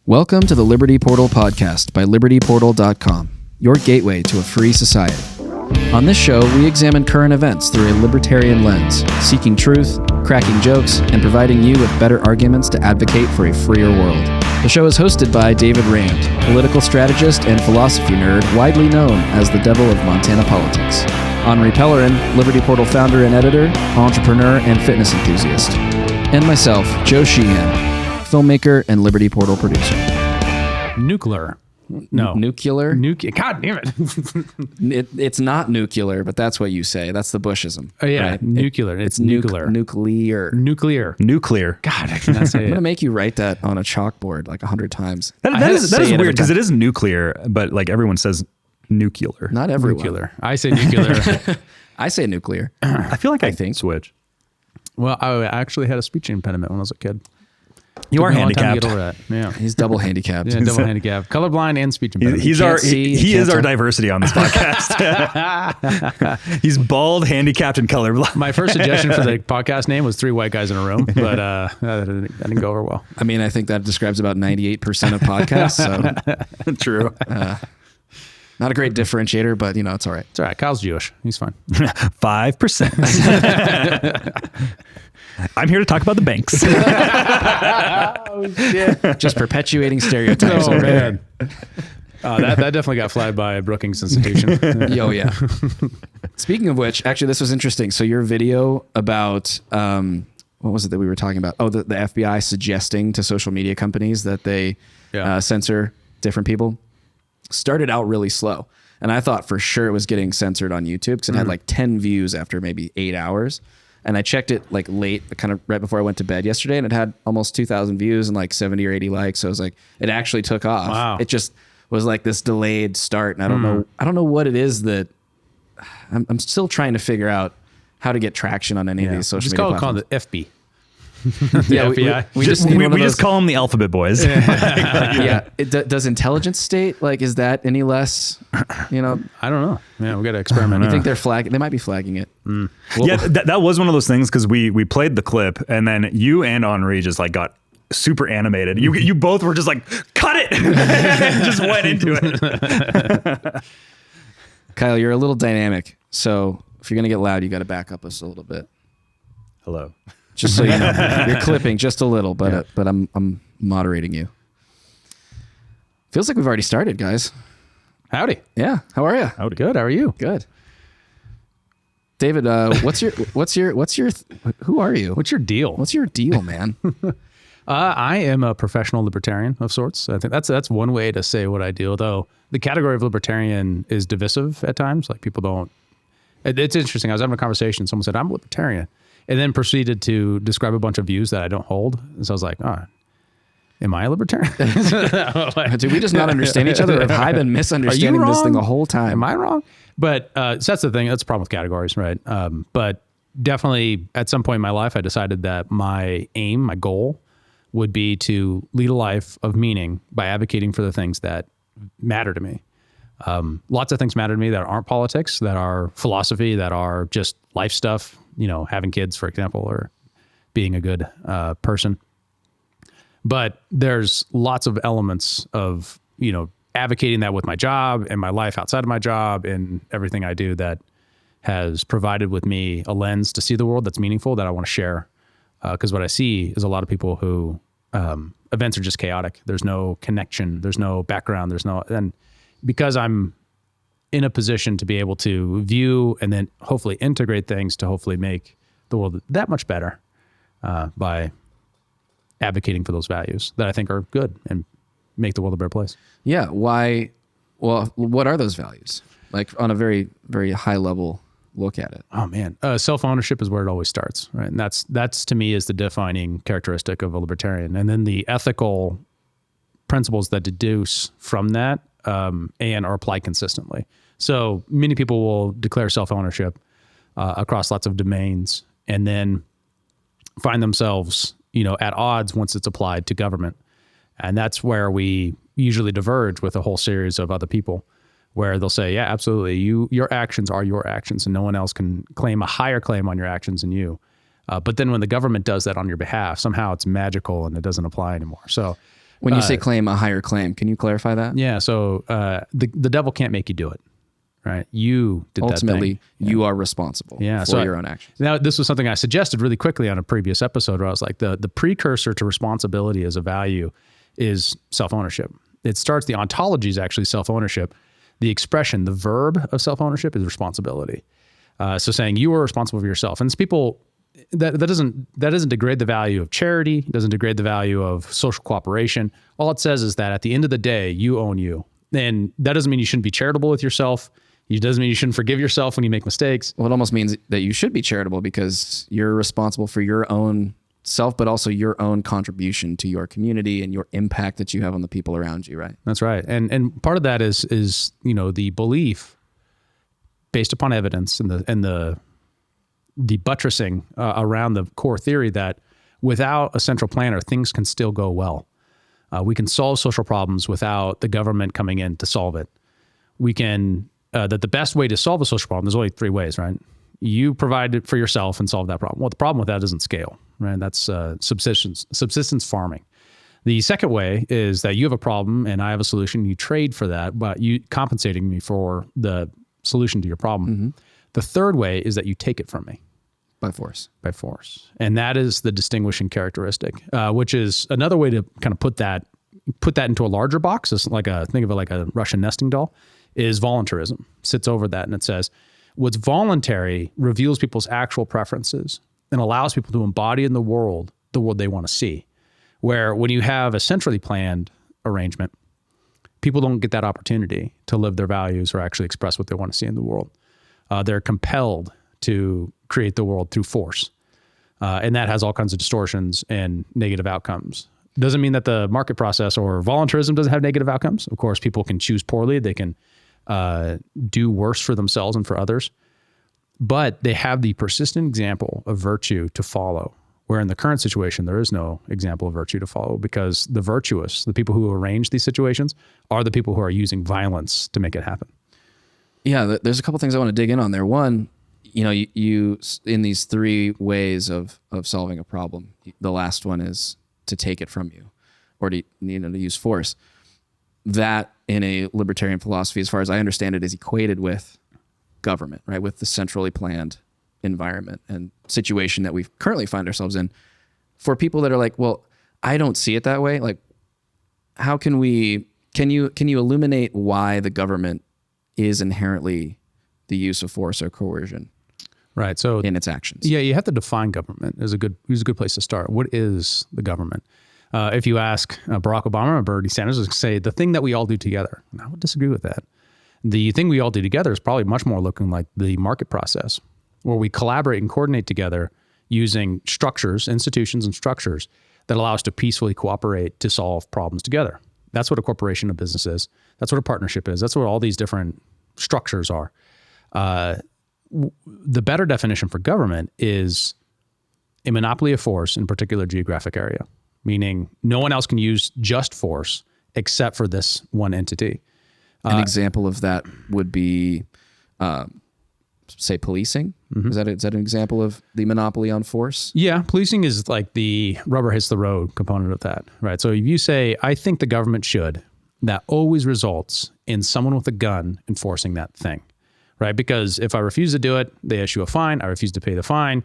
Welcome to the Liberty Portal podcast by libertyportal.com, your gateway to a free society. On this show, we examine current events through a libertarian lens, seeking truth, cracking jokes, and providing you with better arguments to advocate for a freer world. The show is hosted by David Rand, political strategist and philosophy nerd widely known as the devil of Montana politics. Henri Pellerin, Liberty Portal founder and editor, entrepreneur, and fitness enthusiast. And myself, Joe Sheehan, filmmaker and Liberty Portal producer. Nuclear. No. Nuclear? God damn it. It's not nuclear, but that's what you say. That's the Bushism. Oh, yeah. Right? Nuclear. It's nuclear. Nuclear. God, I cannot say it. I'm going to make you write that on a chalkboard like 100 times. That is weird because it is nuclear, but like everyone says nuclear. Not everyone. Nuclear. I say nuclear. I say nuclear. I feel like I think switch. Well, I actually had a speech impediment when I was a kid. You are handicapped. To get over that. Yeah. He's double handicapped. Yeah, double handicapped. Colorblind and speech impediment. He is our diversity on this podcast. He's bald, handicapped, and colorblind. My first suggestion for the podcast name was 3 white guys in a room, but that didn't go over well. I mean, I think that describes about 98% of podcasts. So True. Not a great differentiator, but you know, it's all right. It's all right. Kyle's Jewish. He's fine. 5%. I'm here to talk about the banks. Oh, shit. Just perpetuating stereotypes. Oh, man. That definitely got flagged by Brookings Institution. Oh, yeah. Speaking of which, actually, this was interesting. So your video about, what was it that we were talking about? Oh, the FBI suggesting to social media companies that they censor different people started out really slow. And I thought for sure it was getting censored on YouTube because it had like 10 views after maybe 8 hours. And I checked it like late, kind of right before I went to bed yesterday, and it had almost 2,000 views and like 70 or 80 likes. So I was like, it actually took off. Wow. It just was like this delayed start. And I don't know what it is that I'm still trying to figure out how to get traction on any of these social media platforms. Just call it the FB. Yeah, FBI. we just call them the alphabet boys. Yeah. Does intelligence state, like, is that any less, you know? I don't know. Yeah, we got to experiment. I think they're flagging. They might be flagging it. Well, yeah, that was one of those things because we played the clip and then you and Henri just like got super animated. You both were just like, cut it, and just went into it. Kyle, you're a little dynamic, so if you're gonna get loud, you got to back up us a little bit. Hello. Just so you know, you're clipping just a little, but I'm moderating you. Feels like we've already started, guys. Howdy. Yeah. How are you? Howdy. Good. How are you? Good. David, what's your who are you? What's your deal? What's your deal, man? I am a professional libertarian of sorts. I think that's one way to say what I do. Though the category of libertarian is divisive at times. Like people don't. It's interesting. I was having a conversation. Someone said I'm a libertarian, and then proceeded to describe a bunch of views that I don't hold. And so I was like, am I a libertarian? Did we just not understand each other? Or have I been misunderstanding this thing the whole time? Am I wrong? But so that's the thing. That's the problem with categories, right? But definitely at some point in my life, I decided that my aim, my goal would be to lead a life of meaning by advocating for the things that matter to me. Lots of things matter to me that aren't politics, that are philosophy, that are just life stuff, you know, having kids, for example, or being a good person. But there's lots of elements of, you know, advocating that with my job and my life outside of my job and everything I do that has provided with me a lens to see the world that's meaningful that I want to share. Because what I see is a lot of people who events are just chaotic. There's no connection. There's no background. And because I'm in a position to be able to view and then hopefully integrate things to hopefully make the world that much better by advocating for those values that I think are good and make the world a better place. Yeah. Why? Well, what are those values? Like on a very, very high level look at it. Oh man. Self-ownership is where it always starts, right? And that's to me is the defining characteristic of a libertarian. And then the ethical principles that deduce from that and are applied consistently. So many people will declare self-ownership across lots of domains and then find themselves, you know, at odds once it's applied to government. And that's where we usually diverge with a whole series of other people where they'll say, yeah, absolutely. Your actions are your actions and no one else can claim a higher claim on your actions than you. But then when the government does that on your behalf, somehow it's magical and it doesn't apply anymore. So When you say claim a higher claim, can you clarify that? Yeah. So the devil can't make you do it, right? You did Ultimately, that thing. you are responsible for your own actions. Now, this was something I suggested really quickly on a previous episode where I was like, the precursor to responsibility as a value is self-ownership. It starts, the ontology is actually self-ownership. The expression, the verb of self-ownership is responsibility. So saying you are responsible for yourself. And it's people, that doesn't degrade the value of charity, doesn't degrade the value of social cooperation. All it says is that at the end of the day, you own you. And that doesn't mean you shouldn't be charitable with yourself. It doesn't mean you shouldn't forgive yourself when you make mistakes. Well, it almost means that you should be charitable because you're responsible for your own self, but also your own contribution to your community and your impact that you have on the people around you, right? That's right. And part of that is the belief based upon evidence and the buttressing around the core theory that without a central planner, things can still go well. We can solve social problems without the government coming in to solve it. We can, that the best way to solve a social problem, there's only three ways, right? You provide it for yourself and solve that problem. Well, the problem with that doesn't scale, right? That's subsistence farming. The second way is that you have a problem and I have a solution. You trade for that, but you compensating me for the solution to your problem. Mm-hmm. The third way is that you take it from me. By force. By force. And that is the distinguishing characteristic, which is another way to kind of put that into a larger box. It's like think of it like a Russian nesting doll, is voluntarism. Sits over that and it says, what's voluntary reveals people's actual preferences and allows people to embody in the world they want to see. Where when you have a centrally planned arrangement, people don't get that opportunity to live their values or actually express what they want to see in the world. They're compelled to create the world through force. And that has all kinds of distortions and negative outcomes. Doesn't mean that the market process or voluntarism doesn't have negative outcomes. Of course, people can choose poorly. They can do worse for themselves and for others. But they have the persistent example of virtue to follow, where in the current situation, there is no example of virtue to follow because the virtuous, the people who arrange these situations, are the people who are using violence to make it happen. Yeah, there's a couple things I want to dig in on there. One, you in these three ways of solving a problem, the last one is to take it from you or to use force. That in a libertarian philosophy, as far as I understand it, is equated with government, right? With the centrally planned environment and situation that we currently find ourselves in. For people that are like, well, I don't see it that way. Like, how can you illuminate why the government is inherently the use of force or coercion? Right. So in its actions. Yeah, you have to define government is a good place to start. What is the government? If you ask Barack Obama or Bernie Sanders, they say the thing that we all do together. And I would disagree with that. The thing we all do together is probably much more looking like the market process, where we collaborate and coordinate together using structures, institutions and structures that allow us to peacefully cooperate to solve problems together. That's what a corporation, a business is. That's what a partnership is. That's what all these different structures are. The better definition for government is a monopoly of force in a particular geographic area, meaning no one else can use just force except for this one entity. An example of that would be, say, policing. Mm-hmm. Is that an example of the monopoly on force? Yeah, policing is like the rubber hits the road component of that, right? So if you say, I think the government should, that always results in someone with a gun enforcing that thing, right? Because if I refuse to do it, they issue a fine. I refuse to pay the fine.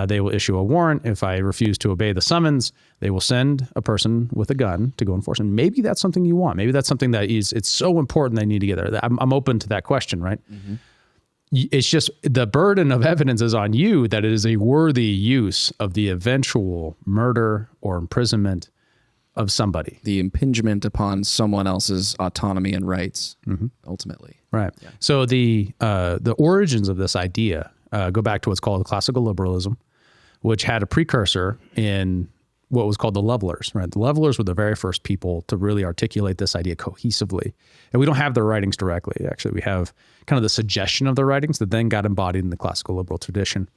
They will issue a warrant. If I refuse to obey the summons, they will send a person with a gun to go enforce. And maybe that's something you want. Maybe that's something that it's so important they need to get there. I'm open to that question, right? Mm-hmm. It's just the burden of evidence is on you that it is a worthy use of the eventual murder or imprisonment of somebody. The impingement upon someone else's autonomy and rights, ultimately. Right. Yeah. So the origins of this idea go back to what's called Classical Liberalism, which had a precursor in what was called the levelers, right? The levelers were the very first people to really articulate this idea cohesively. And we don't have their writings directly. Actually, we have kind of the suggestion of their writings that then got embodied in the classical liberal tradition.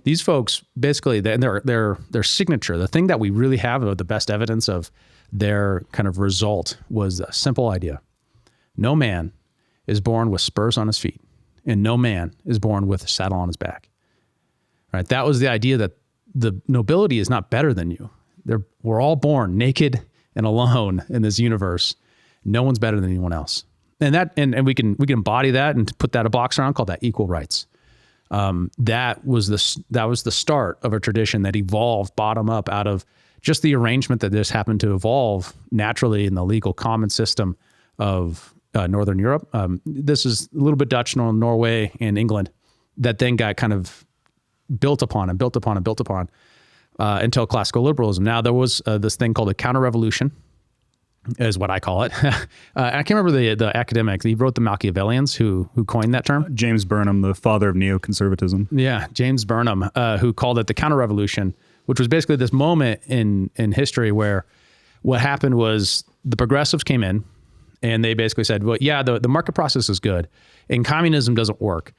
These folks, basically, their signature, the thing that we really have of the best evidence of their kind of result was a simple idea. No man is born with spurs on his feet, and no man is born with a saddle on his back. Right? That was the idea that the nobility is not better than you. We're all born naked and alone in this universe. No one's better than anyone else. And that, and we can embody that and put that a box around, called that equal rights. That was the start of a tradition that evolved bottom up out of just the arrangement that this happened to evolve naturally in the legal common system of Northern Europe. This is a little bit Dutch, Norway, and England, that then got kind of built upon until classical liberalism. Now there was this thing called a counter-revolution, is what I call it. I can't remember the academic. He wrote the Machiavellians who coined that term. James Burnham, the father of neoconservatism. Yeah, James Burnham, who called it the counter-revolution, which was basically this moment in history where what happened was the progressives came in and they basically said, well, yeah, the market process is good and communism doesn't work.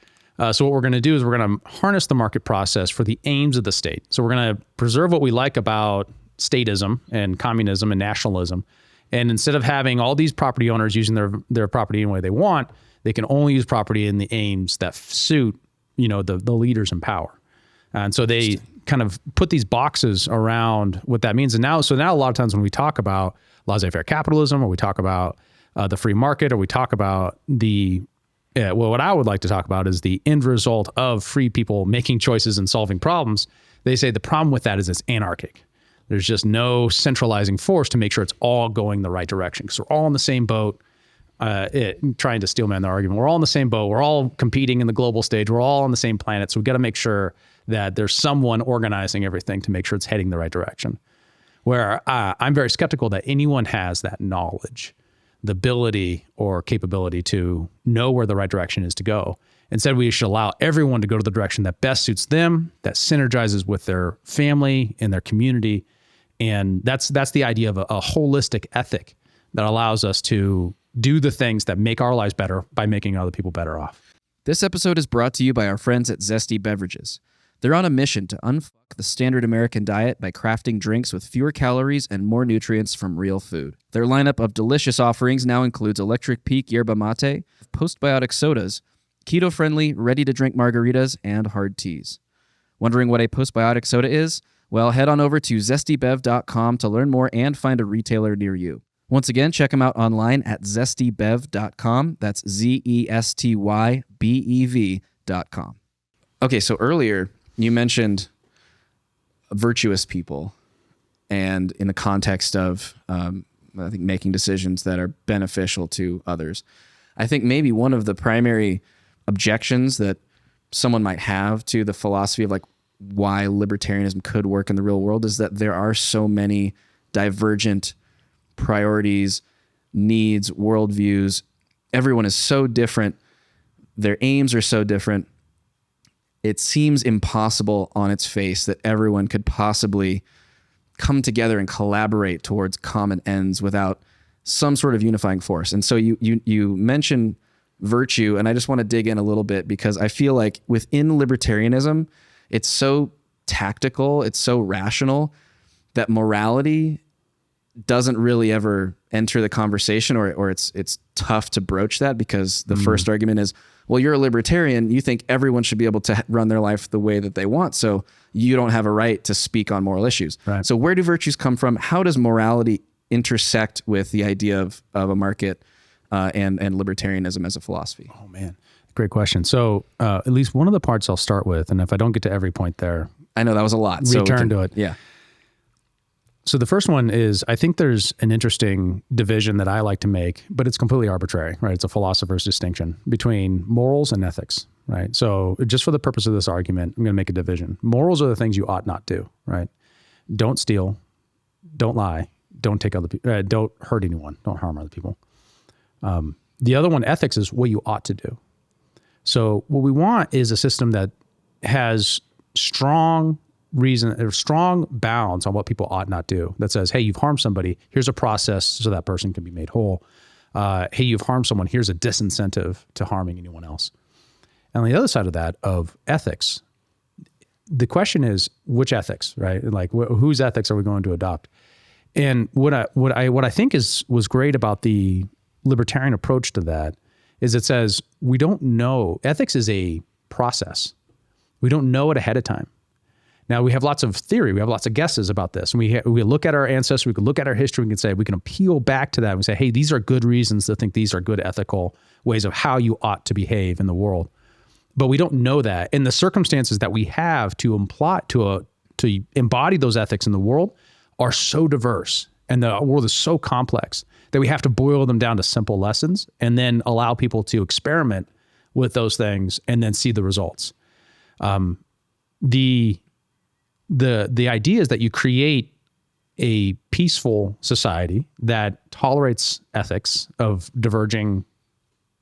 So what we're going to do is we're going to harness the market process for the aims of the state. So we're going to preserve what we like about statism and communism and nationalism. And instead of having all these property owners using their property in the way they want, they can only use property in the aims that suit, the leaders in power. And so they kind of put these boxes around what that means. And now a lot of times when we talk about laissez-faire capitalism, or we talk about the free market, or we talk about what I would like to talk about is the end result of free people making choices and solving problems. They say the problem with that is it's anarchic. There's just no centralizing force to make sure it's all going the right direction, because we're all in the same boat, trying to steelman the argument. We're all in the same boat. We're all competing in the global stage. We're all on the same planet. So we've got to make sure that there's someone organizing everything to make sure it's heading the right direction. Where I'm very skeptical that anyone has that knowledge, the ability or capability to know where the right direction is to go. Instead, we should allow everyone to go to the direction that best suits them, that synergizes with their family and their community. And that's the idea of a holistic ethic that allows us to do the things that make our lives better by making other people better off. This episode is brought to you by our friends at Zesty Beverages. They're on a mission to unfuck the standard American diet by crafting drinks with fewer calories and more nutrients from real food. Their lineup of delicious offerings now includes Electric Peak Yerba Mate, post-biotic sodas, keto-friendly, ready-to-drink margaritas, and hard teas. Wondering what a post-biotic soda is? Well, head on over to zestybev.com to learn more and find a retailer near you. Once again, check them out online at zestybev.com. That's zestybev.com. Okay, so earlier you mentioned virtuous people, and in the context of, I think, making decisions that are beneficial to others. I think maybe one of the primary objections that someone might have to the philosophy of like why libertarianism could work in the real world is that there are so many divergent priorities, needs, worldviews. Everyone is so different. Their aims are so different. It seems impossible on its face that everyone could possibly come together and collaborate towards common ends without some sort of unifying force. And so you mentioned virtue, and I just want to dig in a little bit because I feel like within libertarianism, it's so tactical, it's so rational that morality doesn't really ever enter the conversation, or it's tough to broach that because the first argument is, well, you're a libertarian, you think everyone should be able to run their life the way that they want, so you don't have a right to speak on moral issues. Right. So where do virtues come from? How does morality intersect with the idea of a market and libertarianism as a philosophy? Oh, man. Great question. So at least one of the parts I'll start with, and if I don't get to every point there, I know that was a lot. Return to it. Yeah. So the first one is, I think there's an interesting division that I like to make, but it's completely arbitrary, right? It's a philosopher's distinction between morals and ethics, right? So just for the purpose of this argument, I'm going to make a division. Morals are the things you ought not do, right? Don't steal, don't lie, don't take other people, don't hurt anyone, don't harm other people. The other one, ethics, is what you ought to do. So what we want is a system that has strong reason or strong bounds on what people ought not do. That says, hey, you've harmed somebody. Here's a process so that person can be made whole. Hey, you've harmed someone. Here's a disincentive to harming anyone else. And on the other side of that, of ethics, the question is which ethics, right? Like whose ethics are we going to adopt? And what I think was great about the libertarian approach to that is it says we don't know. Ethics is a process. We don't know it ahead of time. Now we have lots of theory, we have lots of guesses about this. And we look at our ancestors, we can look at our history, we can appeal back to that and say, hey, these are good reasons to think these are good ethical ways of how you ought to behave in the world. But we don't know that. And the circumstances that we have to embody those ethics in the world are so diverse, and the world is so complex that we have to boil them down to simple lessons and then allow people to experiment with those things and then see the results. The idea is that you create a peaceful society that tolerates ethics of diverging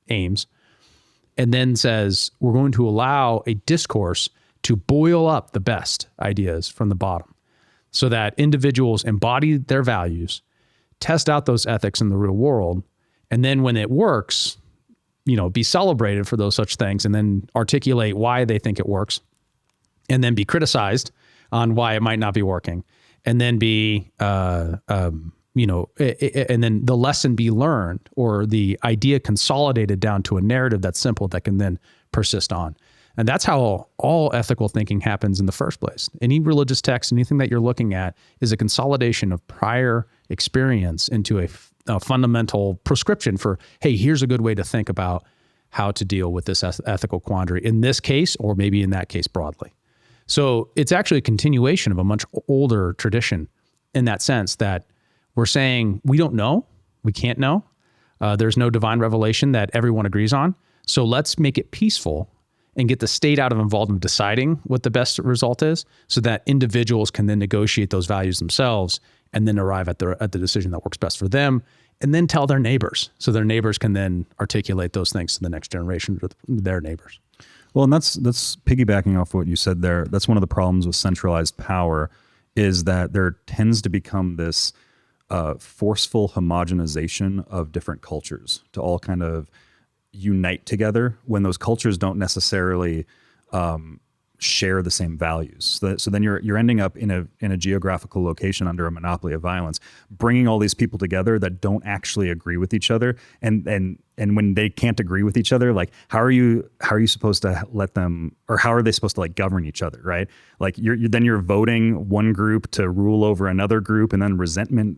aims, and then says, we're going to allow a discourse to boil up the best ideas from the bottom so that individuals embody their values, test out those ethics in the real world, and then when it works, be celebrated for those such things, and then articulate why they think it works, and then be criticized on why it might not be working, and then and then the lesson be learned, or the idea consolidated down to a narrative that's simple that can then persist on. And that's how all ethical thinking happens in the first place. Any religious text, anything that you're looking at, is a consolidation of prior experience into a fundamental prescription for, hey, here's a good way to think about how to deal with this ethical quandary in this case, or maybe in that case broadly. So it's actually a continuation of a much older tradition in that sense, that we're saying we don't know, we can't know. There's no divine revelation that everyone agrees on. So let's make it peaceful and get the state out of involvement deciding what the best result is, so that individuals can then negotiate those values themselves and then arrive at the decision that works best for them, and then tell their neighbors, so their neighbors can then articulate those things to the next generation, to their neighbors. Well, and that's piggybacking off what you said there. That's one of the problems with centralized power, is that there tends to become this forceful homogenization of different cultures to all kind of unite together when those cultures don't necessarily share the same values. So then you're ending up in a geographical location under a monopoly of violence, bringing all these people together that don't actually agree with each other. And when they can't agree with each other, like how are you supposed to let them, or how are they supposed to like govern each other, right? Like you're voting one group to rule over another group, and then resentment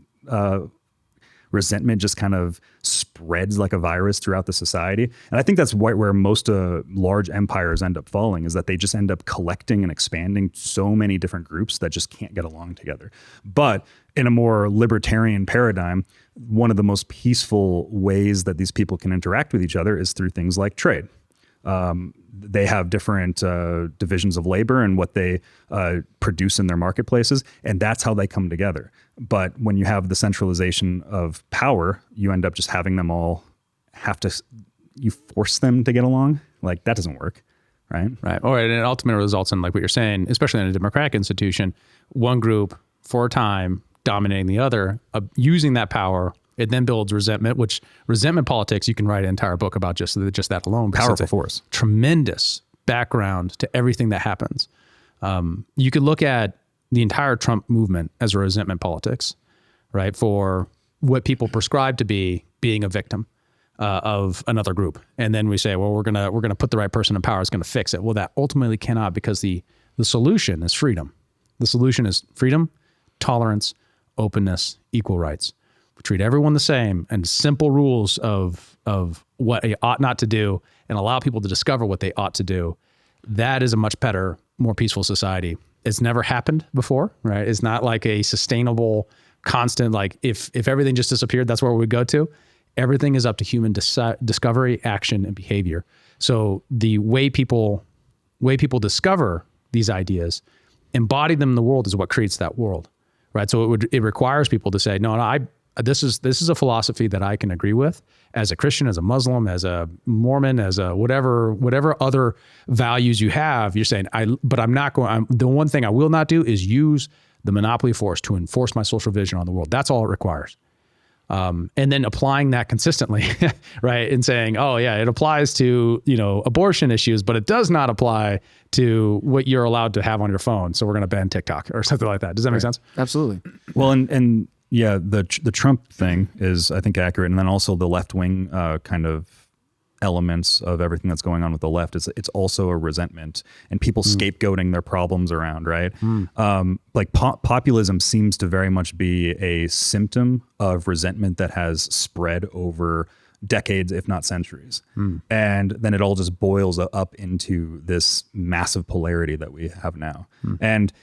just kind of spreads like a virus throughout the society. And I think that's where most large empires end up falling, is that they just end up collecting and expanding so many different groups that just can't get along together. But in a more libertarian paradigm, one of the most peaceful ways that these people can interact with each other is through things like trade. They have different divisions of labor and what they produce in their marketplaces, and that's how they come together. But when you have the centralization of power, you end up just having them all you force them to get along. Like that doesn't work, right? Right. Or it ultimately results in, like what you're saying, especially in a democratic institution, one group for a time dominating the other, using that power. It then builds resentment, which resentment politics, you can write an entire book about just that alone. Powerful force. Tremendous background to everything that happens. You could look at the entire Trump movement as a resentment politics, right? For what people prescribe to be being a victim of another group. And then we say, well, we're gonna put the right person in power, it's gonna fix it. Well, that ultimately cannot, because the solution is freedom. The solution is freedom, tolerance, openness, equal rights. We treat everyone the same, and simple rules of what they ought not to do, and allow people to discover what they ought to do. That is a much better, more peaceful society. It's never happened before, right? It's not like a sustainable, constant, like if everything just disappeared, that's where we would go to. Everything is up to human discovery, action, and behavior. So the way people discover these ideas, embody them in the world, is what creates that world, right? So it requires people to say, no, this is a philosophy that I can agree with as a Christian, as a Muslim, as a Mormon, as a whatever other values you have. You're saying, the one thing I will not do is use the monopoly force to enforce my social vision on the world. That's all it requires. And then applying that consistently, right? And saying, oh yeah, it applies to, abortion issues, but it does not apply to what you're allowed to have on your phone. So we're going to ban TikTok or something like that. Does that make sense? Absolutely. Well, and yeah, the Trump thing is, I think, accurate. And then also the left-wing kind of elements of everything that's going on with the left. It's also a resentment and people scapegoating their problems around, right? Like populism seems to very much be a symptom of resentment that has spread over decades, if not centuries. And then it all just boils up into this massive polarity that we have now. And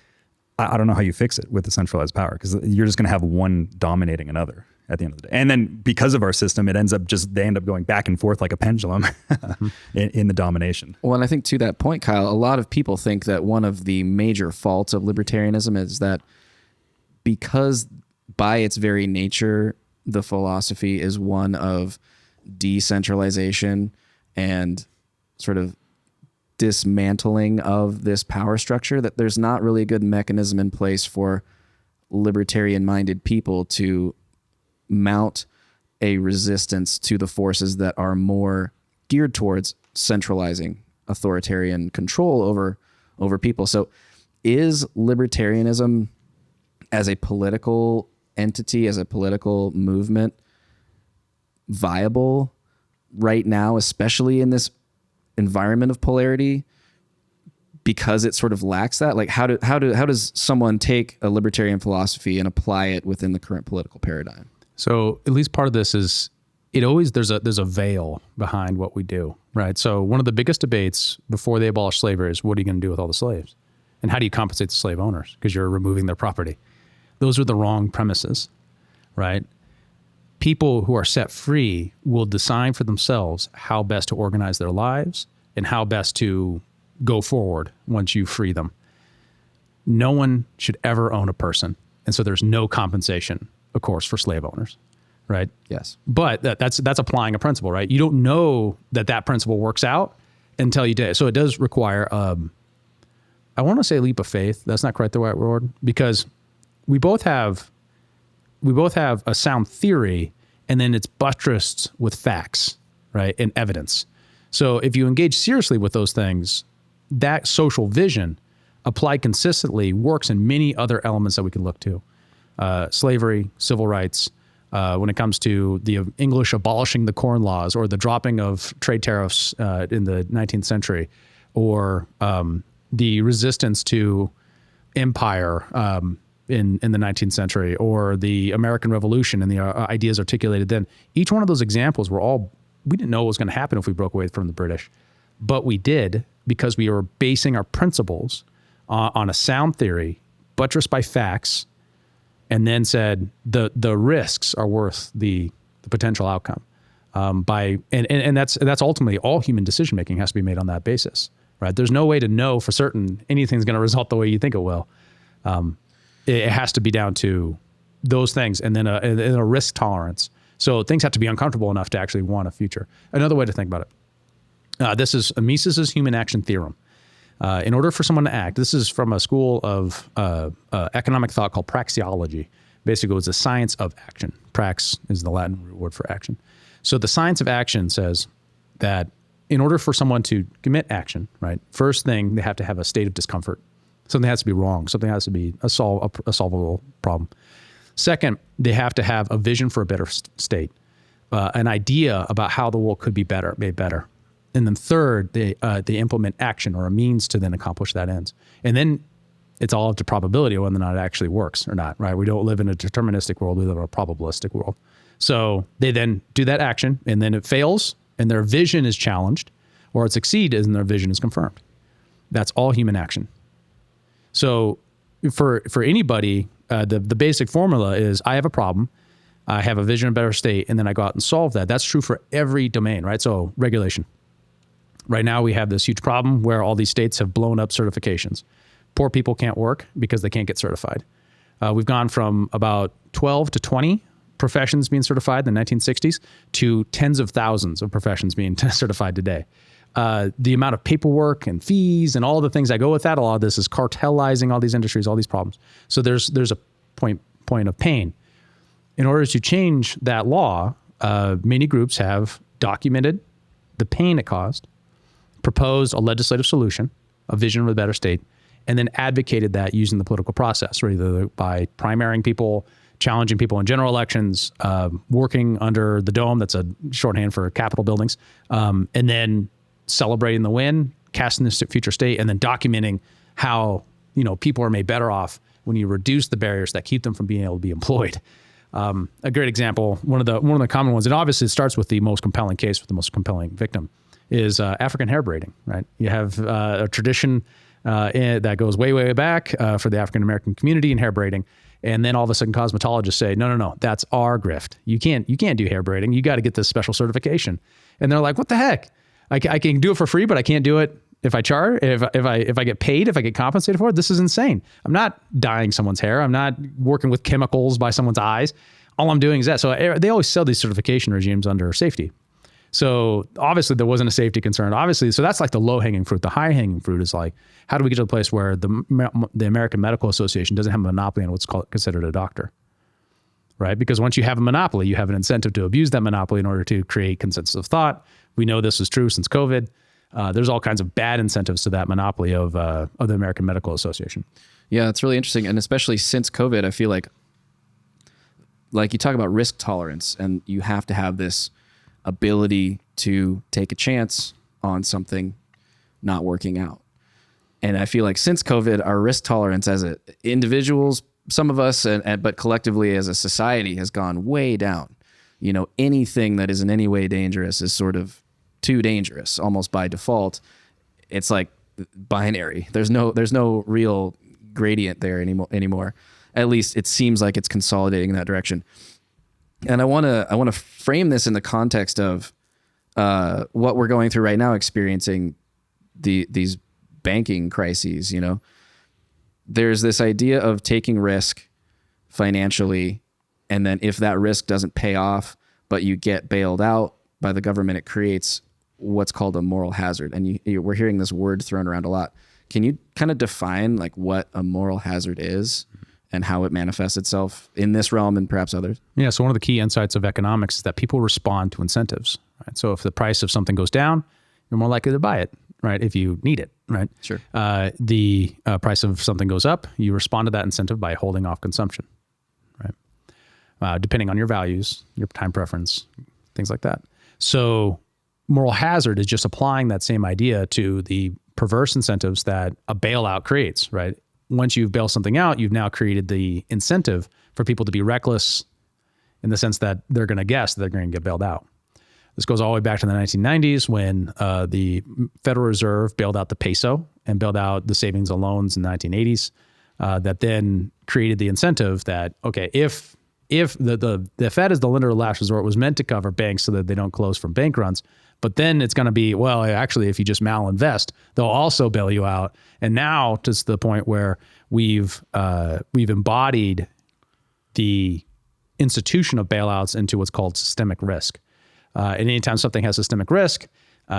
I don't know how you fix it with the centralized power, because you're just going to have one dominating another at the end of the day. And then because of our system, they end up going back and forth like a pendulum in the domination. Well, and I think to that point, Kyle, a lot of people think that one of the major faults of libertarianism is that because by its very nature, the philosophy is one of decentralization and sort of dismantling of this power structure, that there's not really a good mechanism in place for libertarian-minded people to mount a resistance to the forces that are more geared towards centralizing authoritarian control over people. So is libertarianism as a political entity, as a political movement, viable right now, especially in this environment of polarity, because it sort of lacks that? Like how does someone take a libertarian philosophy and apply it within the current political paradigm? So at least part of this is there's a veil behind what we do, right? So one of the biggest debates before they abolish slavery is, what are you going to do with all the slaves? And how do you compensate the slave owners? Because you're removing their property. Those are the wrong premises, right? People who are set free will decide for themselves how best to organize their lives and how best to go forward once you free them. No one should ever own a person. And so there's no compensation, of course, for slave owners, right? Yes. But that's applying a principle, right? You don't know that principle works out until you did. So it does require, I want to say leap of faith. That's not quite the right word, because we both have a sound theory, and then it's buttressed with facts, right, and evidence. So if you engage seriously with those things, that social vision applied consistently works in many other elements that we can look to. Slavery, civil rights, when it comes to the English abolishing the Corn Laws or the dropping of trade tariffs in the 19th century, or the resistance to empire in the 19th century, or the American Revolution and the ideas articulated then. Each one of those examples we didn't know what was going to happen if we broke away from the British, but we did, because we were basing our principles on a sound theory, buttressed by facts, and then said the risks are worth the potential outcome. And that's ultimately all human decision making has to be made on that basis, right? There's no way to know for certain anything's going to result the way you think it will. It has to be down to those things, and then a risk tolerance. So things have to be uncomfortable enough to actually want a future. Another way to think about it. This is Mises's human action theorem. In order for someone to act, this is from a school of economic thought called praxeology. Basically, it's a science of action. Prax is the Latin root word for action. So the science of action says that in order for someone to commit action, right, first thing, they have to have a state of discomfort. Something has to be wrong. Something has to be a solvable problem. Second, they have to have a vision for a better state, an idea about how the world could be better, made better. And then third, they implement action or a means to then accomplish that ends. And then it's all up to probability of whether or not it actually works or not, right? We don't live in a deterministic world. We live in a probabilistic world. So they then do that action, and then it fails, and their vision is challenged, or it succeeds and their vision is confirmed. That's all human action. So for anybody, the basic formula is, I have a problem, I have a vision of a better state, and then I go out and solve that. That's true for every domain, right? So regulation. Right now we have this huge problem where all these states have blown up certifications. Poor people can't work because they can't get certified. We've gone from about 12 to 20 professions being certified in the 1960s to tens of thousands of professions being certified today. The amount of paperwork and fees and all the things that go with that, a lot of this is cartelizing all these industries, all these problems. So there's a point of pain. In order to change that law, many groups have documented the pain it caused, proposed a legislative solution, a vision of a better state, and then advocated that using the political process, either by primarying people challenging people in general elections, working under the dome, that's a shorthand for Capitol buildings, and then celebrating the win, casting this future state, and then documenting how, people are made better off when you reduce the barriers that keep them from being able to be employed. A great example, one of the common ones, and obviously it starts with the most compelling case with the most compelling victim, is African hair braiding, right? You have a tradition that goes way, way back for the African American community in hair braiding. And then all of a sudden cosmetologists say, no, that's our grift. You can't do hair braiding. You got to get this special certification. And they're like, what the heck? I can do it for free, but I can't do it if I charge, if I get paid, if I get compensated for it. This is insane. I'm not dyeing someone's hair. I'm not working with chemicals by someone's eyes. All I'm doing is that. So they always sell these certification regimes under safety. So obviously there wasn't a safety concern. Obviously, so that's like the low-hanging fruit. The high-hanging fruit is like, how do we get to the place where the American Medical Association doesn't have a monopoly on what's considered a doctor, right? Because once you have a monopoly, you have an incentive to abuse that monopoly in order to create consensus of thought. We know this is true since COVID. There's all kinds of bad incentives to that monopoly of the American Medical Association. Yeah, it's really interesting. And especially since COVID, I feel like you talk about risk tolerance, and you have to have this ability to take a chance on something not working out. And I feel like since COVID, our risk tolerance as individuals, some of us, but collectively as a society, has gone way down. Anything that is in any way dangerous is sort of too dangerous, almost by default. It's like binary. There's no real gradient there anymore. At least it seems like it's consolidating in that direction. And I want to frame this in the context of what we're going through right now, experiencing these banking crises. There's this idea of taking risk financially, and then if that risk doesn't pay off, but you get bailed out by the government, it creates what's called a moral hazard. And we're hearing this word thrown around a lot. Can you kind of define like what a moral hazard is and how it manifests itself in this realm and perhaps others? Yeah, so one of the key insights of economics is that people respond to incentives, right? So if the price of something goes down, you're more likely to buy it, right? If you need it, right? Sure. The price of something goes up, you respond to that incentive by holding off consumption, right? Depending on your values, your time preference, things like that. So moral hazard is just applying that same idea to the perverse incentives that a bailout creates, right? Once you've bailed something out, you've now created the incentive for people to be reckless in the sense that they're going to guess they're going to get bailed out. This goes all the way back to the 1990s when the Federal Reserve bailed out the peso and bailed out the savings and loans in the 1980s. That then created the incentive that, okay, if the Fed as the lender of last resort was meant to cover banks so that they don't close from bank runs, but then it's going to be, well, actually, if you just malinvest, they'll also bail you out. And now to the point where we've embodied the institution of bailouts into what's called systemic risk. And anytime something has systemic risk,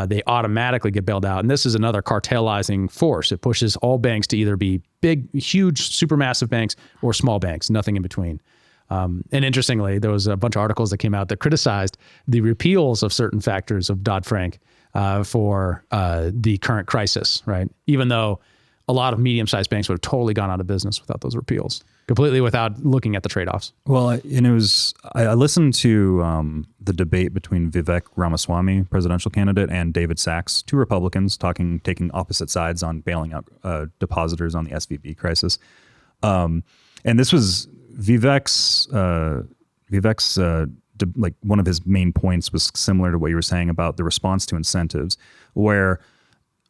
they automatically get bailed out. And this is another cartelizing force. It pushes all banks to either be big, huge, supermassive banks or small banks, nothing in between. And interestingly, there was a bunch of articles that came out that criticized the repeals of certain factors of Dodd-Frank for the current crisis, right? Even though a lot of medium-sized banks would have totally gone out of business without those repeals, completely without looking at the trade-offs. Well, and it was, I listened to the debate between Vivek Ramaswamy, presidential candidate, and David Sachs, two Republicans taking opposite sides on bailing out depositors on the SVB crisis. And this was Vivek's like one of his main points was similar to what you were saying about the response to incentives, where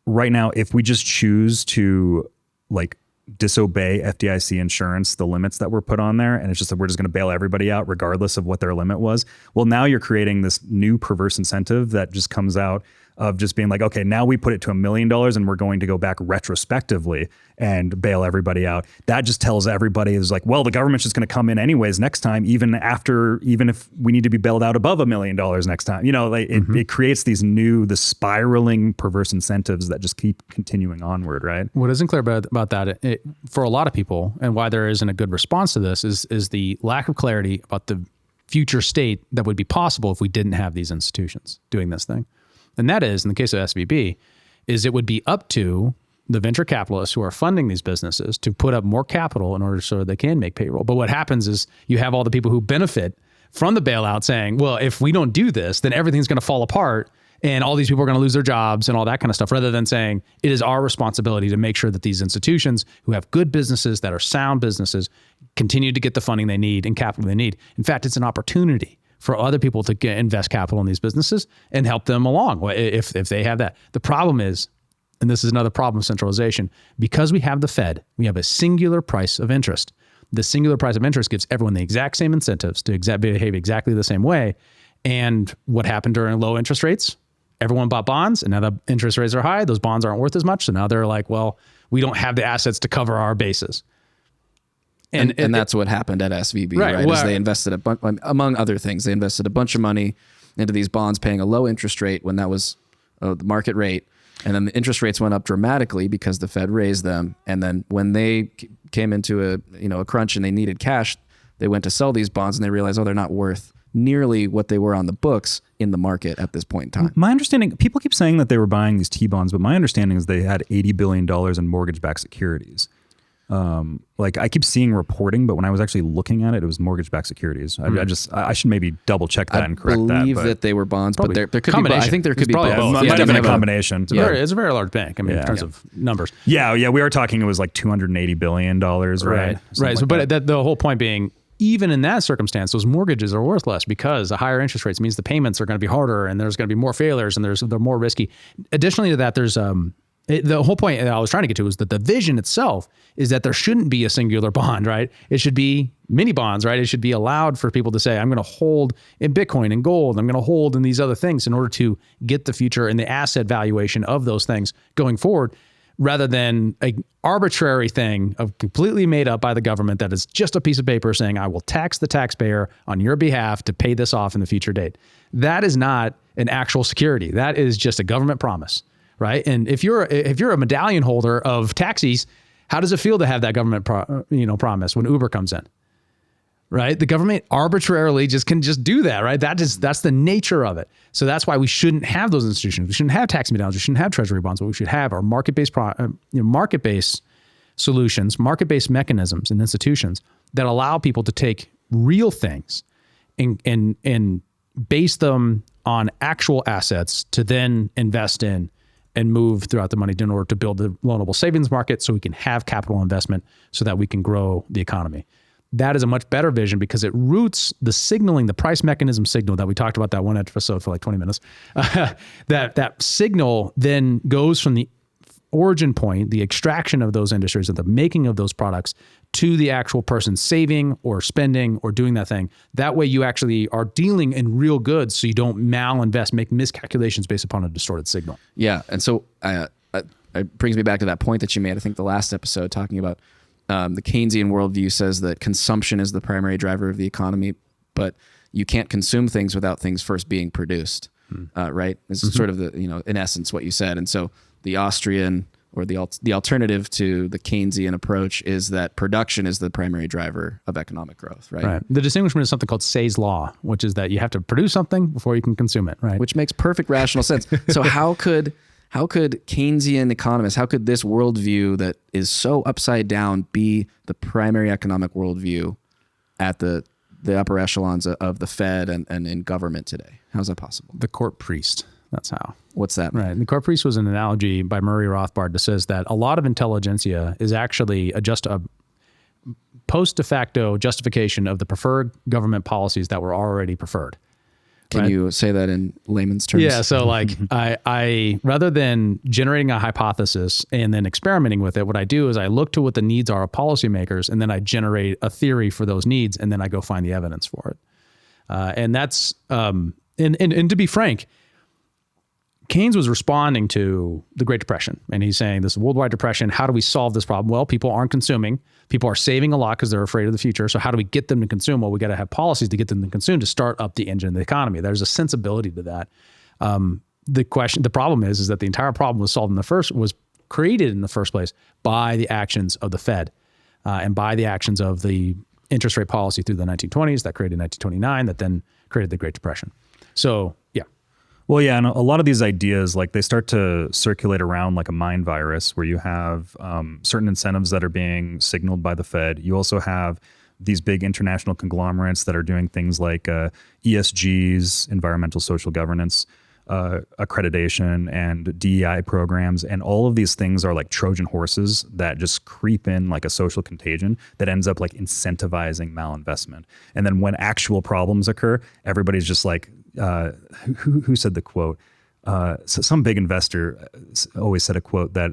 right now, if we just choose to like disobey FDIC insurance, the limits that were put on there, and it's just that we're just going to bail everybody out regardless of what their limit was. Well, now you're creating this new perverse incentive that just comes out of just being like, okay, now we put it to $1 million and we're going to go back retrospectively and bail everybody out. That just tells everybody is like, well, the government's just going to come in anyways next time, even if we need to be bailed out above $1 million next time. Like it creates the spiraling perverse incentives that just keep continuing onward, right? What isn't clear about that, for a lot of people, and why there isn't a good response to this, is the lack of clarity about the future state that would be possible if we didn't have these institutions doing this thing. And that is, in the case of SVB, is it would be up to the venture capitalists who are funding these businesses to put up more capital in order so they can make payroll. But what happens is you have all the people who benefit from the bailout saying, well, if we don't do this, then everything's going to fall apart and all these people are going to lose their jobs and all that kind of stuff, rather than saying it is our responsibility to make sure that these institutions who have good businesses, that are sound businesses, continue to get the funding they need and capital they need. In fact, it's an opportunity for other people to invest capital in these businesses and help them along if they have that. The problem is, and this is another problem of centralization, because we have the Fed, we have a singular price of interest. The singular price of interest gives everyone the exact same incentives to behave exactly the same way. And what happened during low interest rates? Everyone bought bonds, and now the interest rates are high. Those bonds aren't worth as much. So now they're like, well, we don't have the assets to cover our bases. And that's what happened at SVB, right? Well, is they invested among other things, they invested a bunch of money into these bonds paying a low interest rate when that was the market rate. And then the interest rates went up dramatically because the Fed raised them. And then when they came into a crunch and they needed cash, they went to sell these bonds and they realized, oh, they're not worth nearly what they were on the books in the market at this point in time. My understanding, people keep saying that they were buying these T-bonds, but my understanding is they had $80 billion in mortgage-backed securities. Like I keep seeing reporting, but when I was actually looking at it, it was mortgage-backed securities. I should maybe double check that and correct that. I believe that they were bonds, but there could be. I think there could be both. Might have been a combination. It's a very large bank. I mean, in terms of numbers. Yeah. We are talking. It was like $280 billion, right? Right. So, but the whole point being, even in that circumstance, those mortgages are worth less because the higher interest rates means the payments are going to be harder, and there's going to be more failures, and they're more risky. Additionally to that, there's the whole point that I was trying to get to is that the vision itself is that there shouldn't be a singular bond, right? It should be mini bonds, right? It should be allowed for people to say, I'm going to hold in Bitcoin and gold. I'm going to hold in these other things in order to get the future and the asset valuation of those things going forward, rather than an arbitrary thing of completely made up by the government that is just a piece of paper saying, I will tax the taxpayer on your behalf to pay this off in the future date. That is not an actual security. That is just a government promise. Right. And if you're a medallion holder of taxis, how does it feel to have that government promise when Uber comes in? Right. The government arbitrarily can do that. Right. That's the nature of it. So that's why we shouldn't have those institutions. We shouldn't have tax medallions. We shouldn't have treasury bonds. What we should have are market-based market-based solutions, market-based mechanisms and institutions that allow people to take real things and base them on actual assets to then invest in and move throughout the money in order to build the loanable savings market so we can have capital investment so that we can grow the economy. That is a much better vision because it roots the signaling, the price mechanism signal that we talked about that one episode for like 20 minutes. That signal then goes from the origin point, the extraction of those industries and the making of those products to the actual person saving or spending or doing that thing. That way you actually are dealing in real goods so you don't malinvest, make miscalculations based upon a distorted signal. Yeah. And so it brings me back to that point that you made, I think the last episode, talking about the Keynesian worldview says that consumption is the primary driver of the economy, but you can't consume things without things first being produced, right? This is sort of in essence what you said. And so the Austrian or the alternative to the Keynesian approach is that production is the primary driver of economic growth, right? Right. The distinguishment is something called Say's law, which is that you have to produce something before you can consume it, right? Which makes perfect rational sense. So how could Keynesian economists, how could this worldview that is so upside down be the primary economic worldview at the upper echelons of the Fed and in government today? How's that possible? The court priest. That's how. What's that? Right. The court priest was an analogy by Murray Rothbard that says that a lot of intelligentsia is actually a post de facto justification of the preferred government policies that were already preferred. Can you say that in layman's terms? Yeah. So like I rather than generating a hypothesis and then experimenting with it, what I do is I look to what the needs are of policymakers and then I generate a theory for those needs and then I go find the evidence for it. And that's, and to be frank, Keynes was responding to the Great Depression, and he's saying this is a worldwide depression. How do we solve this problem? Well, people aren't consuming. People are saving a lot because they're afraid of the future. So how do we get them to consume? Well, we got to have policies to get them to consume to start up the engine of the economy. There's a sensibility to that. The problem is that the entire problem was created in the first place by the actions of the Fed and by the actions of the interest rate policy through the 1920s that created 1929 that then created the Great Depression. So yeah. Well, yeah, and a lot of these ideas, like they start to circulate around like a mind virus, where you have certain incentives that are being signaled by the Fed. You also have these big international conglomerates that are doing things like ESGs, environmental social governance, accreditation, and DEI programs. And all of these things are like Trojan horses that just creep in like a social contagion that ends up like incentivizing malinvestment. And then when actual problems occur, everybody's just like, who said the quote? So some big investor always said a quote that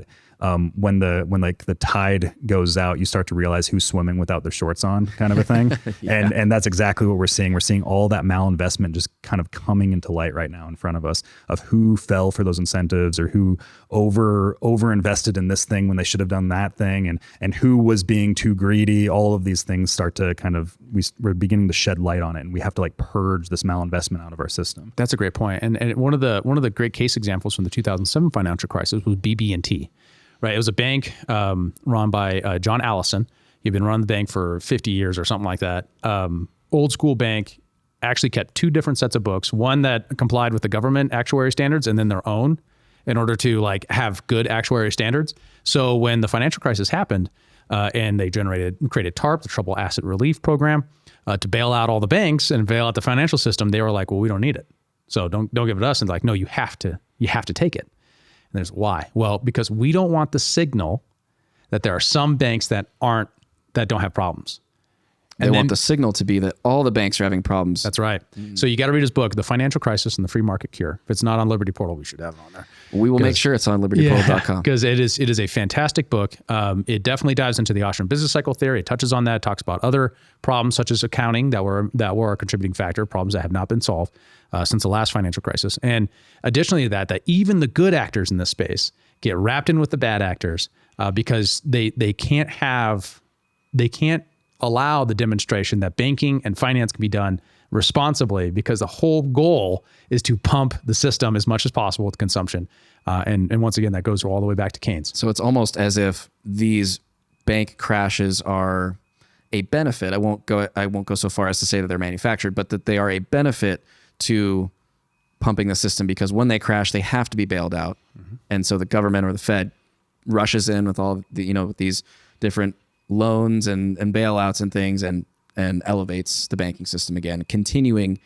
when the tide goes out, you start to realize who's swimming without their shorts on, kind of a thing. Yeah. And that's exactly what we're seeing. We're seeing all that malinvestment just kind of coming into light right now in front of us, of who fell for those incentives, or who over invested in this thing when they should have done that thing, and who was being too greedy. All of these things start to kind of, we're beginning to shed light on it, and we have to like purge this malinvestment out of our system. That's a great point. And one of the great case examples from the 2007 financial crisis was BB&T. Right, it was a bank run by John Allison. He'd been running the bank for 50 years or something like that. Old school bank, actually kept two different sets of books. One that complied with the government actuary standards, and then their own, in order to like have good actuary standards. So when the financial crisis happened, and they created TARP, the Trouble Asset Relief Program, to bail out all the banks and bail out the financial system, they were like, "Well, we don't need it, so don't give it to us." And like, "No, you have to take it." And there's why. Well, because we don't want the signal that there are some banks that don't have problems. They want the signal to be that all the banks are having problems. That's right. So you got to read his book, The Financial Crisis and the Free Market Cure. If it's not on Liberty Portal, we should have it on there. We will make sure it's on libertyportal.com. Because it is a fantastic book. It definitely dives into the Austrian business cycle theory. It touches on that, talks about other problems such as accounting that were a contributing factor, problems that have not been solved since the last financial crisis. And additionally to that even the good actors in this space get wrapped in with the bad actors because they can't allow the demonstration that banking and finance can be done responsibly, because the whole goal is to pump the system as much as possible with consumption. And once again, that goes all the way back to Keynes. So it's almost as if these bank crashes are a benefit. I won't go so far as to say that they're manufactured, but that they are a benefit to pumping the system, because when they crash, they have to be bailed out. Mm-hmm. And so the government or the Fed rushes in with all the, with these different loans and bailouts and things, and elevates the banking system again, continuing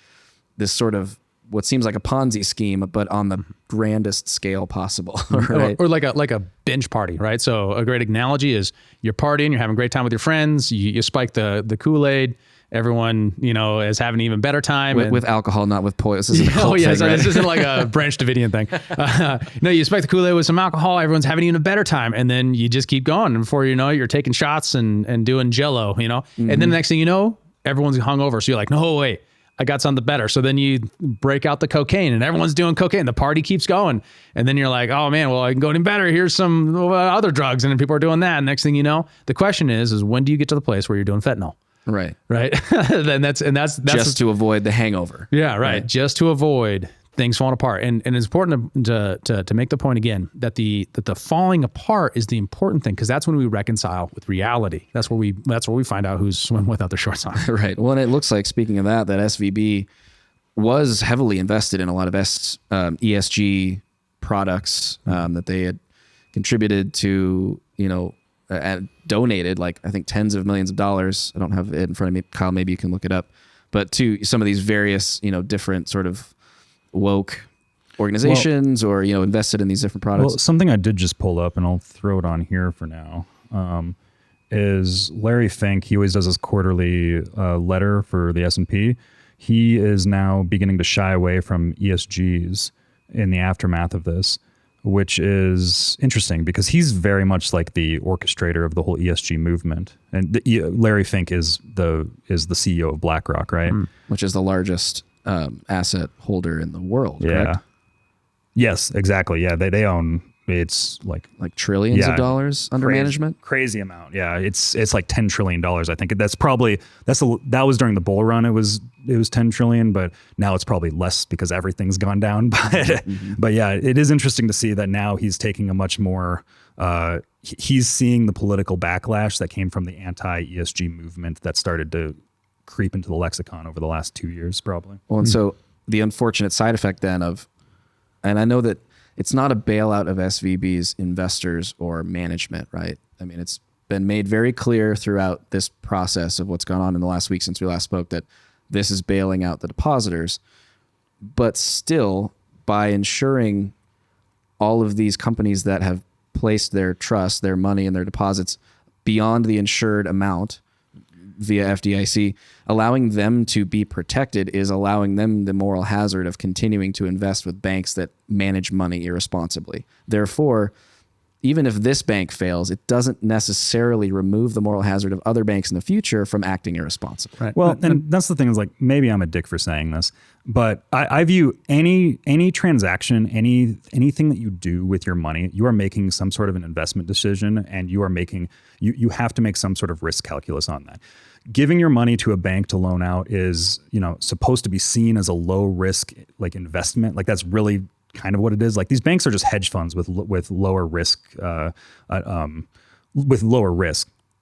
this sort of what seems like a Ponzi scheme, but on the grandest scale possible. Right? Or like a binge party, right? So a great analogy is you're partying, you're having a great time with your friends, you spike the Kool-Aid, everyone, is having an even better time. With alcohol, not with poison. This isn't a cult thing, right? This isn't like a Branch Davidian thing. No, you spike the Kool-Aid with some alcohol, everyone's having even a better time. And then you just keep going. And before you know it, you're taking shots and doing Jell-O, Mm-hmm. And then the next thing you know, everyone's hungover. So you're like, no, wait, I got something better. So then you break out the cocaine and everyone's doing cocaine. The party keeps going. And then you're like, oh man, well, I can go even better. Here's some other drugs. And then people are doing that. And next thing you know, the question is when do you get to the place where you're doing fentanyl? Right. Then that's just to avoid the hangover. Yeah. Right. Just to avoid things falling apart. And it's important to make the point again that the falling apart is the important thing, because that's when we reconcile with reality. That's where we find out who's swimming without their shorts on. Right. Well, and it looks like, speaking of that SVB was heavily invested in a lot of ESG products that they had contributed to, and donated, like I think tens of millions of dollars. I don't have it in front of me. Kyle, maybe you can look it up. But to some of these various, different sort of woke organizations, or invested in these different products. Well, something I did just pull up, and I'll throw it on here for now, is Larry Fink. He always does his quarterly letter for the S&P. He is now beginning to shy away from ESGs in the aftermath of this, which is interesting because he's very much like the orchestrator of the whole ESG movement. And Larry Fink is the CEO of BlackRock, right? Which is the largest asset holder in the world, yeah. Correct? Yes, exactly. Yeah, they own, it's like trillions of dollars under management. Crazy amount. Yeah, it's like $10 trillion. I think that was during the bull run. It was 10 trillion, but now it's probably less because everything's gone down. But yeah, it is interesting to see that now he's taking a much more. He's seeing the political backlash that came from the anti-ESG movement that started to creep into the lexicon over the last 2 years, probably. Well, and so the unfortunate side effect then of and I know that it's not a bailout of SVB's investors or management, right? I mean, it's been made very clear throughout this process of what's gone on in the last week since we last spoke that this is bailing out the depositors. But still, by ensuring all of these companies that have placed their trust, their money, and their deposits beyond the insured amount via FDIC, allowing them to be protected is allowing them the moral hazard of continuing to invest with banks that manage money irresponsibly. Therefore, even if this bank fails, it doesn't necessarily remove the moral hazard of other banks in the future from acting irresponsibly. Right. Well, and that's the thing is, like, maybe I'm a dick for saying this, but I view any transaction, anything that you do with your money, you are making some sort of an investment decision, and you have to make some sort of risk calculus on that. Giving your money to a bank to loan out is, supposed to be seen as a low risk, like, investment. Like, that's really kind of what it is. Like, these banks are just hedge funds with lower risk,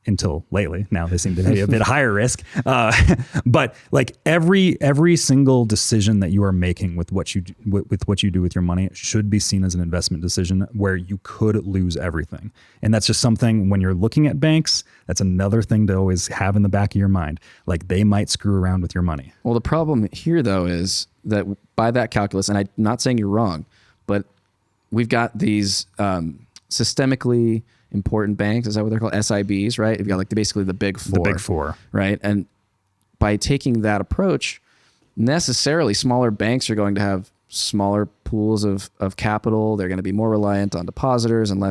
until lately. Now they seem to be a bit higher risk. But like every single decision that you are making with what you do with your money should be seen as an investment decision where you could lose everything. And that's just something when you're looking at banks, that's another thing to always have in the back of your mind. Like, they might screw around with your money. Well, the problem here though is that by that calculus, and I'm not saying you're wrong, but we've got these systemically important banks. Is that what they're called? SIBs, right? You've got like basically the big four. The big four. Right? And by taking that approach, necessarily smaller banks are going to have smaller pools of capital. They're going to be more reliant on depositors and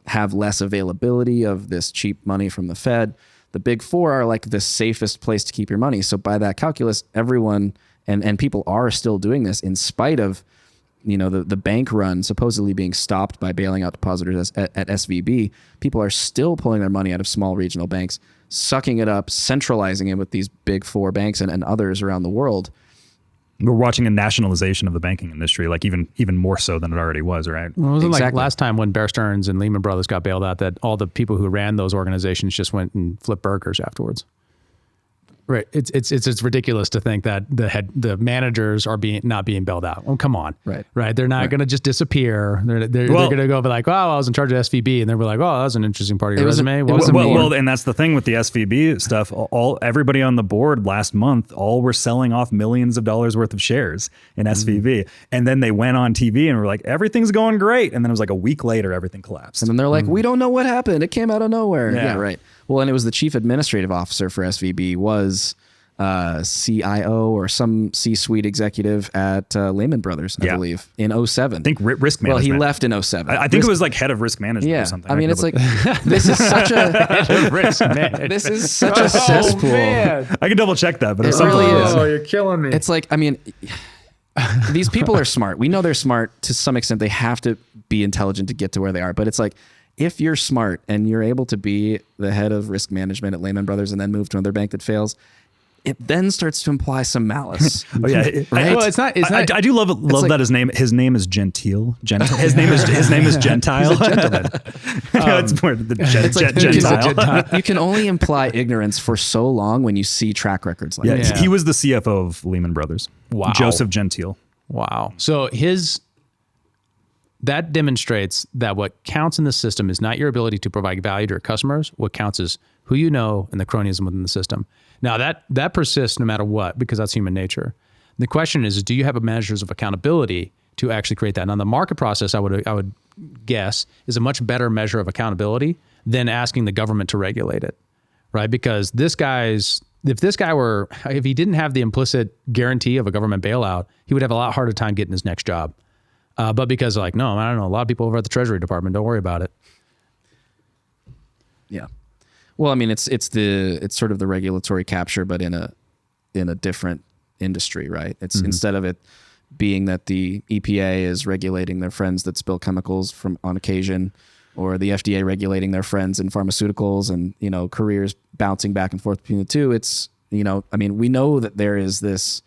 have less availability of this cheap money from the Fed. The big four are like the safest place to keep your money. So by that calculus, everyone and people are still doing this in spite of the bank run supposedly being stopped by bailing out depositors at SVB. People are still pulling their money out of small regional banks, sucking it up, centralizing it with these big four banks and others around the world. We're watching a nationalization of the banking industry, like even more so than it already was, right? Well, it wasn't like last time when Bear Stearns and Lehman Brothers got bailed out that all the people who ran those organizations just went and flipped burgers afterwards. Right. It's ridiculous to think that the managers are not being bailed out. Oh, come on. Right. They're not going to just disappear. They're going to go be like, oh, I was in charge of SVB. And they're like, oh, that was an interesting part of your resume. Well, and that's the thing with the SVB stuff. Everybody on the board last month, all were selling off millions of dollars worth of shares in SVB. And then they went on TV and were like, everything's going great. And then it was like a week later, everything collapsed. And then they're like, we don't know what happened. It came out of nowhere. Yeah, right. Well, and it was the chief administrative officer for SVB was CIO or some C-suite executive at Lehman Brothers, I believe, in 2007. I think risk management. Well, he left in 2007. I think it was like head of risk management or something. I mean, it's like, this is such a risk management. This is such a cesspool. Man. I can double check that, but it really is. Oh, you're killing me. It's like, I mean, these people are smart. We know they're smart to some extent. They have to be intelligent to get to where they are. But it's like, if you're smart and you're able to be the head of risk management at Lehman Brothers and then move to another bank that fails, it then starts to imply some malice. Oh yeah, right? Well, it's not. I do love like, that his name is Gentile. His name is Gentile. He's a gentleman. It's more the Gentile. You can only imply ignorance for so long when you see track records like that. He was the CFO of Lehman Brothers. Wow. Joseph Gentile. Wow. So that demonstrates that what counts in the system is not your ability to provide value to your customers. What counts is who you know and the cronyism within the system. Now that persists no matter what, because that's human nature. The question is, do you have measures of accountability to actually create that? Now, the market process, I would guess, is a much better measure of accountability than asking the government to regulate it, right? Because if he didn't have the implicit guarantee of a government bailout, he would have a lot harder time getting his next job. But because I don't know, a lot of people over at the Treasury Department, don't worry about it. Yeah. Well, I mean, it's sort of the regulatory capture, but in a different industry, right? It's instead of it being that the EPA is regulating their friends that spill chemicals on occasion, or the FDA regulating their friends in pharmaceuticals, and careers bouncing back and forth between the two. It's we know that there is this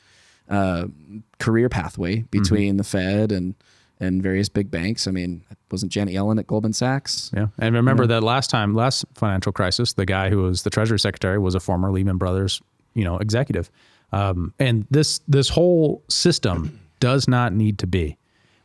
career pathway between the Fed and various big banks. I mean, wasn't Janet Yellen at Goldman Sachs? Yeah. And remember that last financial crisis, the guy who was the Treasury Secretary was a former Lehman Brothers, executive. And this whole system does not need to be.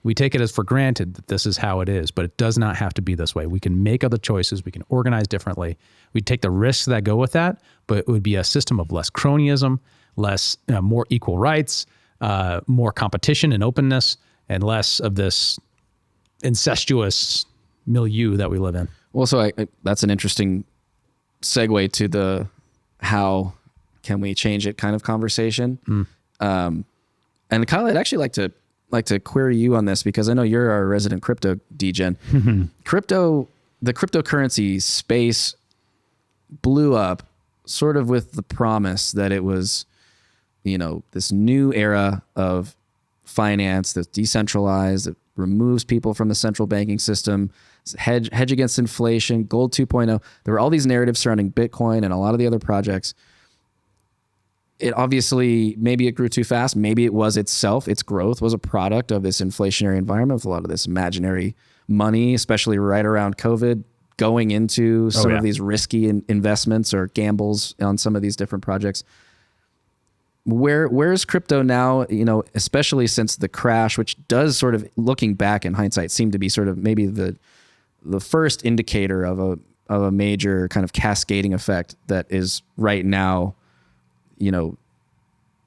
We take it as for granted that this is how it is, but it does not have to be this way. We can make other choices. We can organize differently. We take the risks that go with that, but it would be a system of less cronyism, less, more equal rights, more competition and openness, and less of this incestuous milieu that we live in. Well, so that's an interesting segue to the how can we change it kind of conversation. And Kyle, I'd actually like to query you on this because I know you're our resident crypto degen. The cryptocurrency space blew up sort of with the promise that it was, this new era of finance that's decentralized, that removes people from the central banking system, hedge against inflation, gold 2.0. There were all these narratives surrounding Bitcoin and a lot of the other projects. It obviously, maybe it grew too fast. Maybe it was itself, its growth was a product of this inflationary environment with a lot of this imaginary money, especially right around COVID, going into some of these risky investments or gambles on some of these different projects. Where's crypto now, especially since the crash, which does sort of, looking back in hindsight, seem to be sort of maybe the first indicator of a major kind of cascading effect that is right now,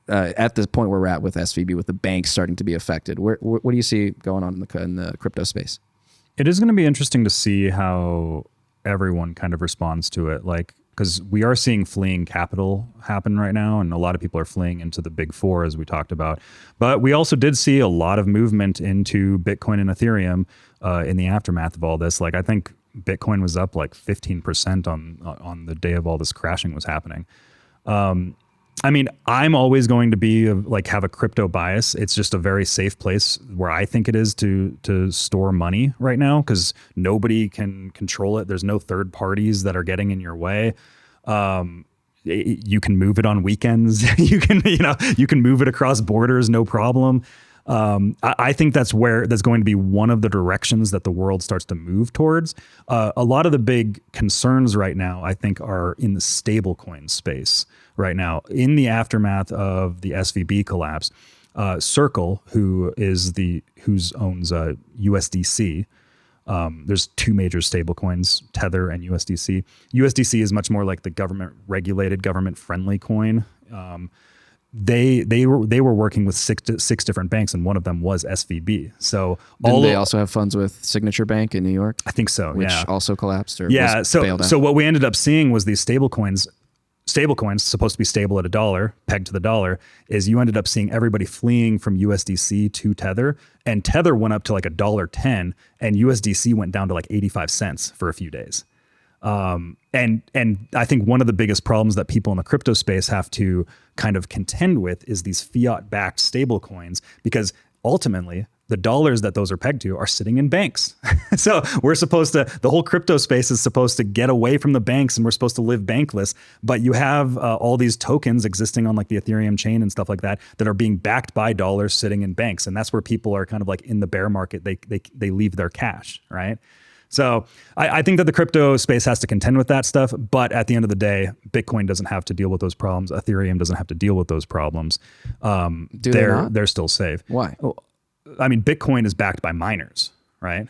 at the point where we're at with SVB, with the banks starting to be affected. What do you see going on in the crypto space? It is going to be interesting to see how everyone kind of responds to it. Because we are seeing fleeing capital happen right now, and a lot of people are fleeing into the big four, as we talked about. But we also did see a lot of movement into Bitcoin and Ethereum in the aftermath of all this. I think Bitcoin was up 15% on the day of all this crashing was happening. I'm always going to be have a crypto bias. It's just a very safe place where I think it is to store money right now, because nobody can control it. There's no third parties that are getting in your way. You can move it on weekends. you can move it across borders, no problem. I think that's going to be one of the directions that the world starts to move towards. A lot of the big concerns right now, I think, are in the stablecoin space right now. In the aftermath of the SVB collapse, Circle, who owns USDC. There's two major stablecoins, Tether and USDC. USDC is much more like the government-regulated, government-friendly coin. They were working with six different banks, and one of them was SVB. So didn't they also have funds with Signature Bank in New York? I think so. Which also collapsed or was so bailed out? So what we ended up seeing was these stablecoins supposed to be stable at $1, pegged to the dollar, is you ended up seeing everybody fleeing from USDC to Tether, and Tether went up to $1.10, and USDC went down to 85 cents for a few days. And I think one of the biggest problems that people in the crypto space have to kind of contend with is these fiat-backed stable coins, because ultimately the dollars that those are pegged to are sitting in banks. So the whole crypto space is supposed to get away from the banks, and we're supposed to live bankless. But you have all these tokens existing on the Ethereum chain and stuff like that are being backed by dollars sitting in banks. And that's where people are kind of in the bear market. They leave their cash, right? So I think that the crypto space has to contend with that stuff. But at the end of the day, Bitcoin doesn't have to deal with those problems. Ethereum doesn't have to deal with those problems. They're still safe. Why? Bitcoin is backed by miners, right?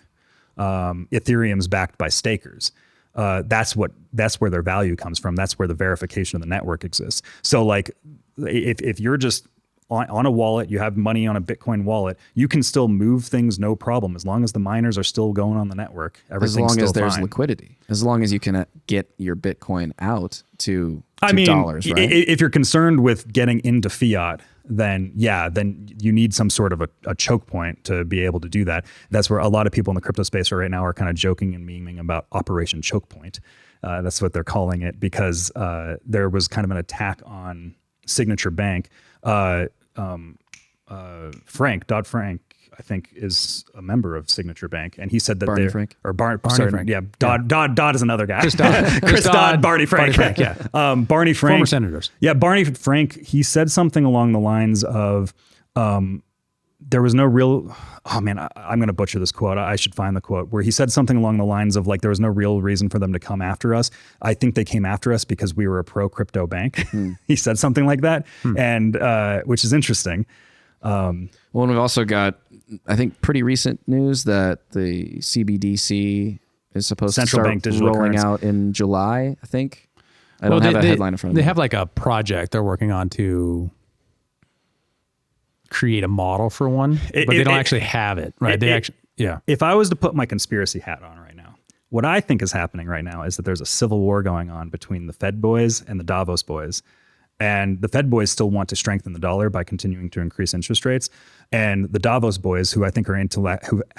Ethereum is backed by stakers. That's where their value comes from. That's where the verification of the network exists. So if you're just on a wallet, you have money on a Bitcoin wallet, you can still move things no problem, as long as the miners are still going on the network. As long as there's liquidity, as long as you can get your Bitcoin out to dollars, right? If you're concerned with getting into fiat, then you need some sort of a choke point to be able to do that. That's where a lot of people in the crypto space right now are kind of joking and memeing about Operation Choke Point. That's what they're calling it, because there was kind of an attack on Signature Bank. Dodd-Frank, I think, is a member of Signature Bank, and he said that Barney Frank. Frank. Yeah, Dodd is another guy. Chris Dodd, Barney Frank. Yeah. Barney Frank. Former senators. Yeah, Barney Frank, he said something along the lines of, there was no real, I'm going to butcher this quote. I should find the quote, where he said something along the lines of there was no real reason for them to come after us. I think they came after us because we were a pro crypto bank. He said something like that, and which is interesting. Well, and we've also got, I think, pretty recent news that the CBDC is supposed Central to bank start digital rolling currency. out in July, I think. I don't have a headline in front of me. They have like a project they're working on to create a model for one, but they don't actually have it, right? If I was to put my conspiracy hat on right now, what I think is happening right now is that there's a civil war going on between the Fed boys and the Davos boys. And the Fed boys still want to strengthen the dollar by continuing to increase interest rates. And the Davos boys, who I think are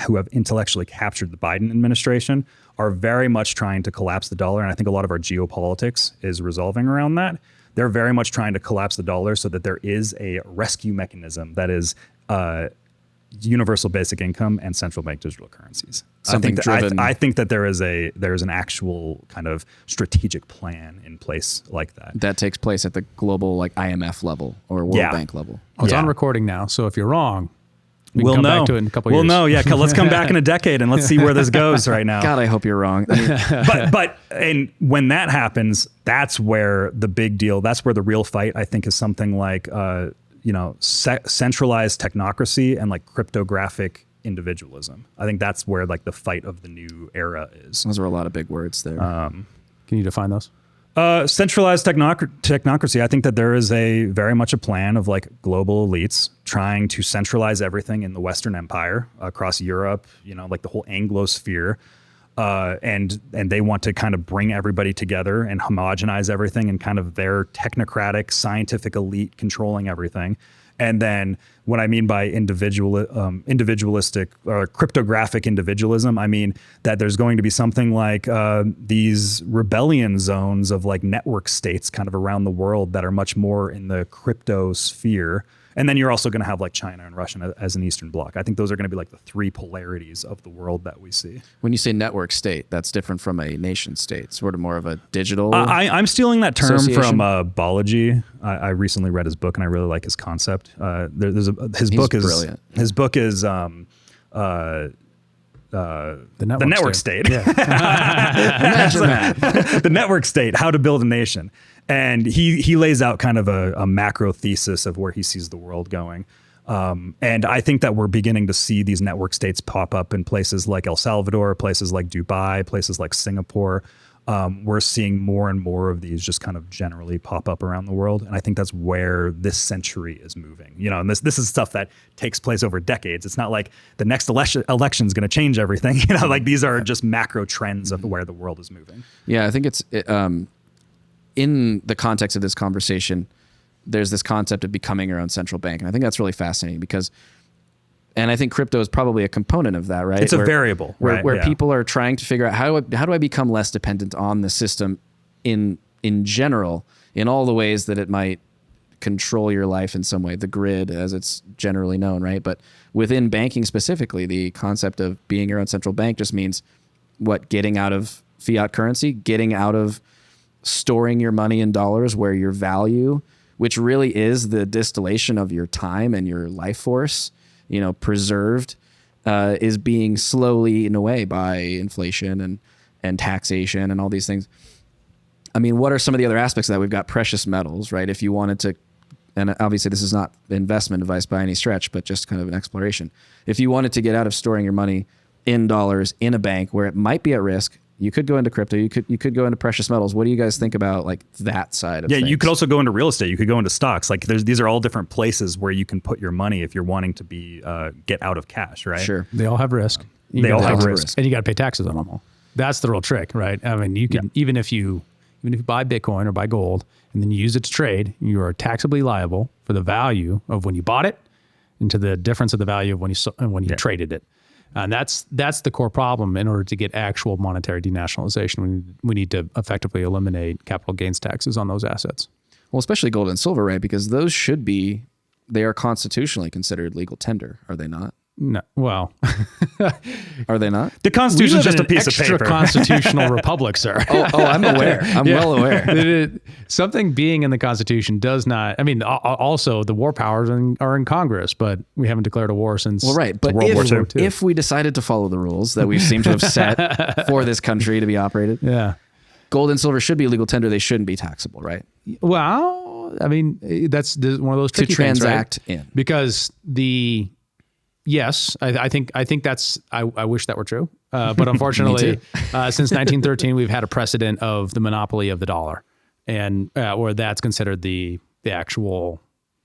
who have intellectually captured the Biden administration, are very much trying to collapse the dollar. And I think a lot of our geopolitics is resolving around that. They're very much trying to collapse the dollar so that there is a rescue mechanism that is universal basic income and central bank digital currencies. I think that there is an actual kind of strategic plan in place like that. That takes place at the global like IMF level or World Bank level. Well, it's on recording now, so if you're wrong, we'll come know. back to it in a couple of years. We'll know. Yeah, let's come back in a decade and let's see where this goes right now. God, I hope you're wrong. I mean, but when that happens, that's where the big deal. That's where the real fight, I think, is something like centralized technocracy and like cryptographic individualism. I think that's where like the fight of the new era is. those are a lot of big words there. Can you define those? Centralized technocracy. I think that there is very much a plan of like global elites trying to centralize everything in the Western Empire across Europe, like the whole Anglosphere. And they want to kind of bring everybody together and homogenize everything and kind of their technocratic scientific elite controlling everything. And then what I mean by individualistic or cryptographic individualism, I mean that there's going to be something like these rebellion zones of like network states kind of around the world that are much more in the crypto sphere. And then you're also going to have like China and Russia as an Eastern bloc. I think those are going to be like the three polarities of the world that we see. When you say network state, that's different from a nation state, sort of more of a digital. I'm stealing that term association? from Balaji. I recently read his book and I really like his concept. His book is brilliant. His book is the network state. Yeah. Imagine that. The network state, how to build a nation. And he lays out kind of a macro thesis of where he sees the world going. And I think that we're beginning to see these network states pop up in places like El Salvador, places like Dubai, places like Singapore. We're seeing more and more of these just kind of generally pop up around the world. And I think that's where this century is moving. And this is stuff that takes place over decades. It's not like the next election is going to change everything. Like these are just macro trends of where the world is moving. Yeah, I think it's in the context of this conversation, there's this concept of becoming your own central bank. And I think that's really fascinating and I think crypto is probably a component of that, right? It's a variable, right? Where people are trying to figure out how do I become less dependent on the system in general, in all the ways that it might control your life in some way, the grid as it's generally known, right? But within banking specifically, the concept of being your own central bank just means getting out of fiat currency, getting out of storing your money in dollars where your value, which really is the distillation of your time and your life force, preserved, is being slowly eaten away by inflation and taxation and all these things. I mean, what are some of the other aspects of that? We've got precious metals, right? If you wanted to, and obviously this is not investment advice by any stretch, but just kind of an exploration. If you wanted to get out of storing your money in dollars in a bank where it might be at risk, you could go into crypto. You could go into precious metals. What do you guys think about like that side of things? Yeah, you could also go into real estate. You could go into stocks. Like these are all different places where you can put your money if you're wanting to get out of cash, right? Sure. They all have risk. They all have risk. And you got to pay taxes on them all. That's the real trick, right? I mean, you can even if you buy Bitcoin or buy gold and then you use it to trade, you are taxably liable for the value of when you bought it and to the difference of the value of when you traded it. And that's the core problem. In order to get actual monetary denationalization, we need to effectively eliminate capital gains taxes on those assets. Well, especially gold and silver, right? Because those they are constitutionally considered legal tender, are they not? No, well, are they not? The Constitution is just a piece of paper. Extra constitutional republic, sir. Oh, I'm aware. I'm well aware. Something being in the Constitution does not. I mean, also the war powers are in Congress, but we haven't declared a war since But World War II. If we decided to follow the rules that we seem to have set for this country to be operated, yeah, gold and silver should be legal tender. They shouldn't be taxable, right? Well, Well, I mean, that's one of those tricky to transact things, right? in. Because I think that's, I wish that were true. But unfortunately, since 1913, we've had a precedent of the monopoly of the dollar, and or that's considered the actual,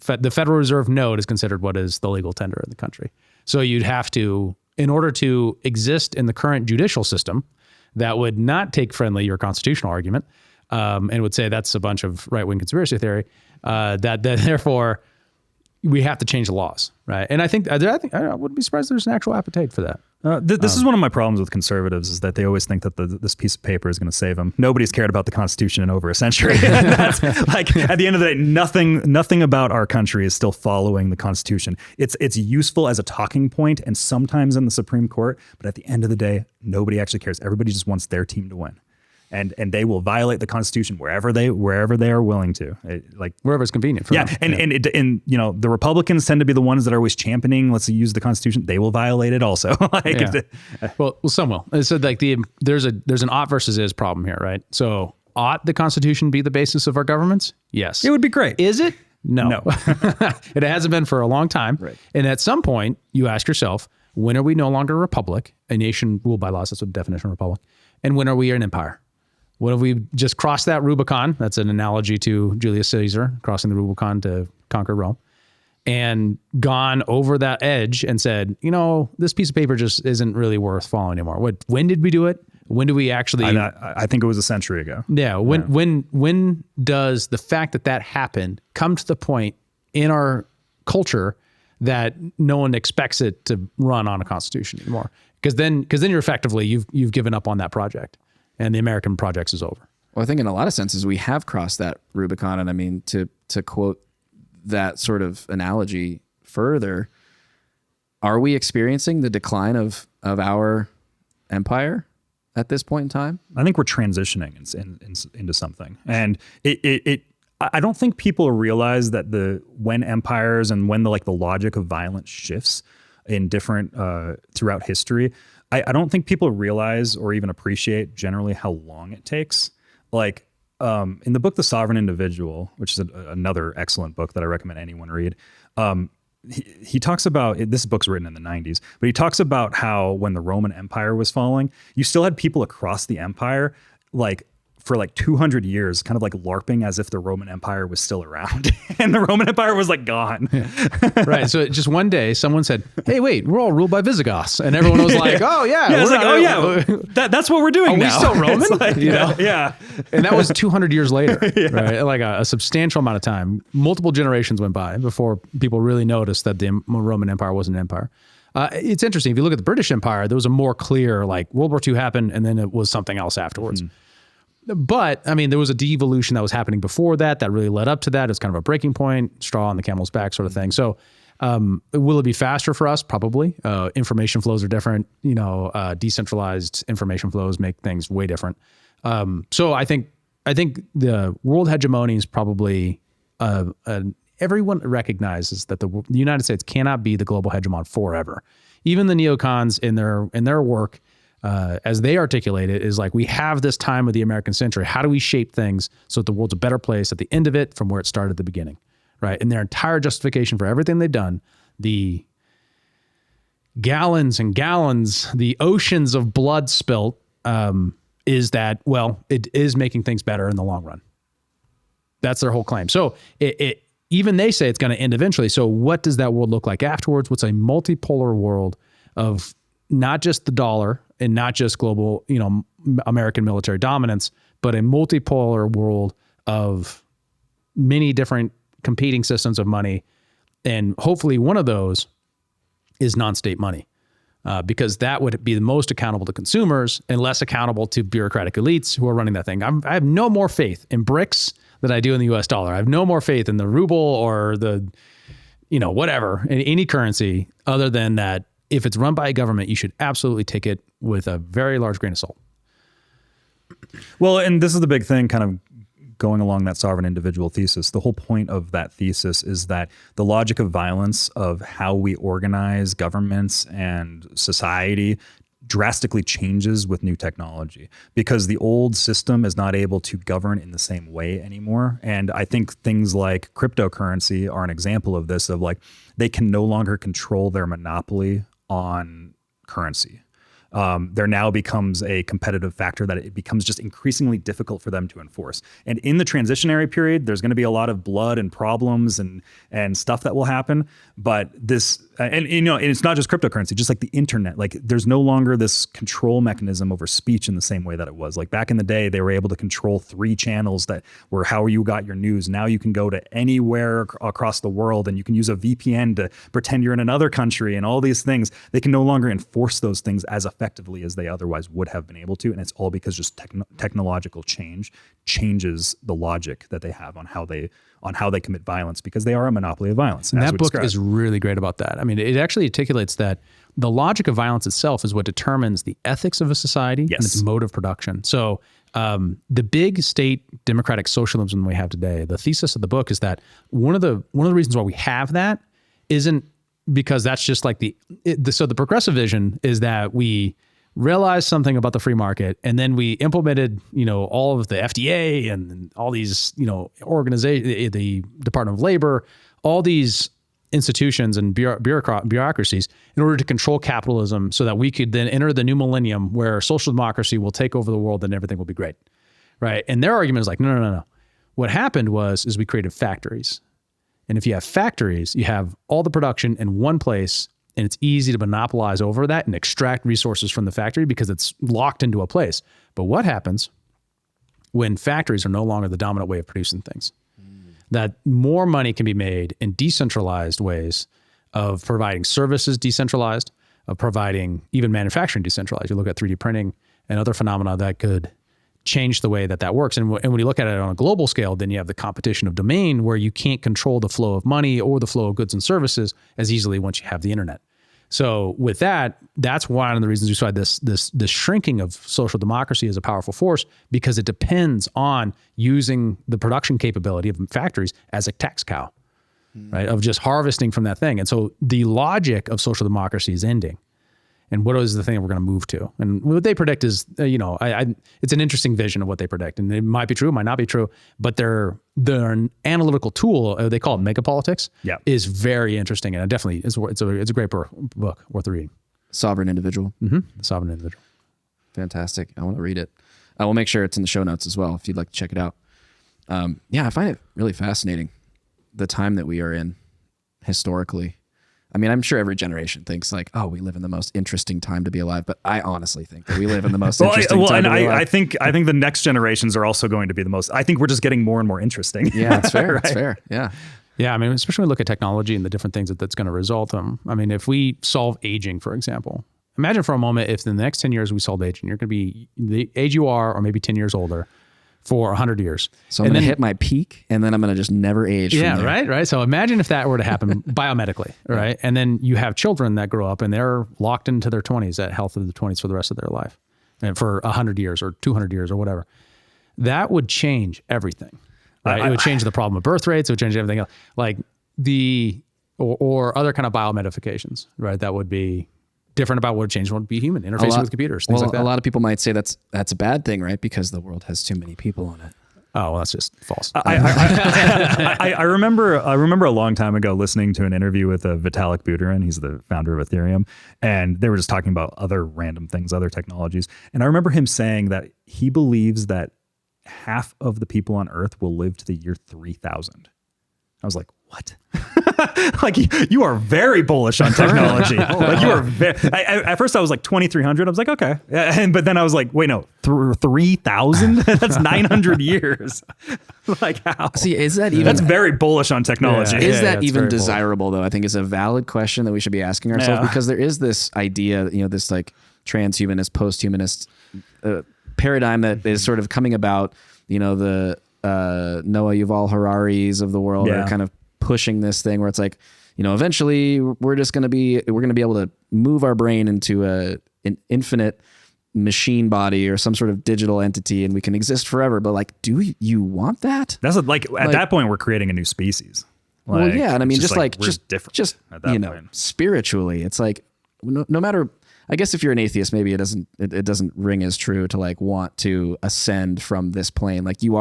the Federal Reserve note is considered what is the legal tender in the country. So you'd have to, in order to exist in the current judicial system, that would not take friendly your constitutional argument, and would say that's a bunch of right-wing conspiracy theory, that therefore we have to change the laws, right? And I wouldn't be surprised there's an actual appetite for that. This is one of my problems with conservatives, is that they always think that this piece of paper is going to save them. Nobody's cared about the Constitution in over a century. That's, like, at the end of the day, nothing about our country is still following the Constitution. It's useful as a talking point and sometimes in the Supreme Court, but at the end of the day, nobody actually cares. Everybody just wants their team to win. And they will violate the Constitution wherever they are willing to, like wherever it's convenient for them. And you know, the Republicans tend to be the ones that are always championing, let's use the Constitution. They will violate it also. Well, some will. So like there's an ought versus is problem here, right? So ought the Constitution be the basis of our governments? Yes, it would be great. Is it? No. It hasn't been for a long time. Right. And at some point, you ask yourself, when are we no longer a republic, a nation ruled by laws? That's what the definition of republic. And when are we an empire? What if we just crossed that Rubicon? That's an analogy to Julius Caesar crossing the Rubicon to conquer Rome, and gone over that edge and said, you know, this piece of paper just isn't really worth following anymore. When did we do it? When do we actually? I think it was a century ago. Yeah. When does the fact that happened come to the point in our culture that no one expects it to run on a constitution anymore? Because then you're effectively, you've given up on that project. And the American project is over. Well, I think in a lot of senses we have crossed that Rubicon. And I mean, to quote that sort of analogy further, are we experiencing the decline of our empire at this point in time? I think we're transitioning into something. And I don't think people realize that when empires and when the logic of violence shifts in different throughout history, I don't think people realize or even appreciate generally how long it takes. Like in the book, The Sovereign Individual, which is another excellent book that I recommend anyone read. He talks about, this book's written in the 90s, but he talks about how when the Roman Empire was falling, you still had people across the empire, for 200 years, kind of LARPing as if the Roman Empire was still around and the Roman Empire was gone. Yeah. Right. So just one day someone said, hey, wait, we're all ruled by Visigoths. And everyone was like, oh yeah. That's what we're doing now. Are we still Roman? Yeah. And that was 200 years later, right? Like a substantial amount of time. Multiple generations went by before people really noticed that the Roman Empire wasn't an empire. It's interesting. If you look at the British Empire, there was a more clear, World War II happened and then it was something else afterwards. Mm-hmm. But I mean, there was a devolution that was happening before that really led up to that. It's kind of a breaking point, straw on the camel's back sort of thing. So will it be faster for us? Probably. Information flows are different. Decentralized information flows make things way different. So I think the world hegemony is probably everyone recognizes that the United States cannot be the global hegemon forever. Even the neocons in their work, as they articulate it, is we have this time of the American century. How do we shape things so that the world's a better place at the end of it from where it started at the beginning, right? And their entire justification for everything they've done, the gallons and gallons, the oceans of blood spilt, is that, it is making things better in the long run. That's their whole claim. So even they say it's going to end eventually. So what does that world look like afterwards? What's a multipolar world of not just the dollar and not just global, American military dominance, but a multipolar world of many different competing systems of money. And hopefully one of those is non-state money, because that would be the most accountable to consumers and less accountable to bureaucratic elites who are running that thing. I have no more faith in BRICS than I do in the US dollar. I have no more faith in the ruble or the, whatever, in any currency other than that. If it's run by a government, you should absolutely take it with a very large grain of salt. Well, and this is the big thing, kind of going along that sovereign individual thesis. The whole point of that thesis is that the logic of violence, of how we organize governments and society, drastically changes with new technology, because the old system is not able to govern in the same way anymore. And I think things like cryptocurrency are an example of this, of like, they can no longer control their monopoly on currency. There now becomes a competitive factor that it becomes just increasingly difficult for them to enforce. And in the transitionary period, there's going to be a lot of blood and problems and stuff that will happen. But this, and it's not just cryptocurrency, just like the internet, like there's no longer this control mechanism over speech in the same way that it was. Like back in the day, they were able to control 3 channels that were how you got your news. Now you can go to anywhere across the world, and you can use a VPN to pretend you're in another country and all these things. They can no longer enforce those things as effectively as they otherwise would have been able to. And it's all because just technological change changes the logic that they have on how they commit violence, because they are a monopoly of violence. And that book is really great about that. I mean, it actually articulates that the logic of violence itself is what determines the ethics of a society and its mode of production. So the big state democratic socialism we have today, the thesis of the book is that one of the reasons why we have that isn't because that's just like so the progressive vision is that we realized something about the free market, and then we implemented, all of the FDA and all these, organization, the Department of Labor, all these institutions and bureaucracies in order to control capitalism, so that we could then enter the new millennium where social democracy will take over the world and everything will be great, right? And their argument is like, no. What happened is we created factories. And if you have factories, you have all the production in one place, and it's easy to monopolize over that and extract resources from the factory because it's locked into a place. But what happens when factories are no longer the dominant way of producing things? That more money can be made in decentralized ways of providing services decentralized, of providing even manufacturing decentralized. You look at 3D printing and other phenomena that could change the way that works. And when you look at it on a global scale, then you have the competition of domain where you can't control the flow of money or the flow of goods and services as easily once you have the internet. So with that's one of the reasons we saw this shrinking of social democracy as a powerful force, because it depends on using the production capability of factories as a tax cow, right? Of just harvesting from that thing. And so the logic of social democracy is ending. And what is the thing we're going to move to? And what they predict is, it's an interesting vision of what they predict. And it might be true, it might not be true, but their analytical tool, they call it megapolitics, is very interesting. And it's a great book worth reading. Sovereign Individual. Mm-hmm. The Sovereign Individual. Fantastic. I want to read it. I will make sure it's in the show notes as well if you'd like to check it out. I find it really fascinating, the time that we are in historically. I mean, I'm sure every generation thinks like, oh, we live in the most interesting time to be alive. But I honestly think that we live in the most interesting time to be alive. I think the next generations are also going to be the most. I think we're just getting more and more interesting. Yeah, that's fair. Right? That's fair. Yeah. Yeah. I mean, especially when we look at technology and the different things that's going to result from. I mean, if we solve aging, for example, imagine for a moment if in the next 10 years we solve aging, you're going to be the age you are or maybe 10 years older for 100 years. So I'm going to hit my peak, and then I'm going to just never age. Yeah, right. So imagine if that were to happen biomedically, right? And then you have children that grow up and they're locked into their 20s, that health of the 20s for the rest of their life, and for 100 years or 200 years or whatever. That would change everything, right? It would change the problem of birth rates. It would change everything else, like or other kind of biomedifications, right? That would be different about what would change would be human interfacing with computers, things like that. A lot of people might say that's a bad thing, right? Because the world has too many people on it. Oh, well, that's just false. I remember a long time ago listening to an interview with Vitalik Buterin. He's the founder of Ethereum, and they were just talking about other random things, other technologies. And I remember him saying that he believes that half of the people on Earth will live to the year 3000. I was like, what? Like you are very bullish on technology. Like you are at first I was like 2,300. I was like, okay. But then I was like, wait, no, 3,000? That's 900 years. Like how? See, is that even? That's very bullish on technology. Is that even desirable though? I think is a valid question that we should be asking ourselves, because there is this idea, this like transhumanist, post-humanist paradigm that is sort of coming about, the Noah Yuval Harari's of the world are kind of pushing this thing where it's like, eventually we're going to be able to move our brain into an infinite machine body or some sort of digital entity, and we can exist forever. But like, do you want that? That's at that point we're creating a new species. Like, well, yeah, and I mean, just different at that point. Spiritually, it's like no matter I guess if you're an atheist, maybe it doesn't ring as true to like want to ascend from this plane. Like you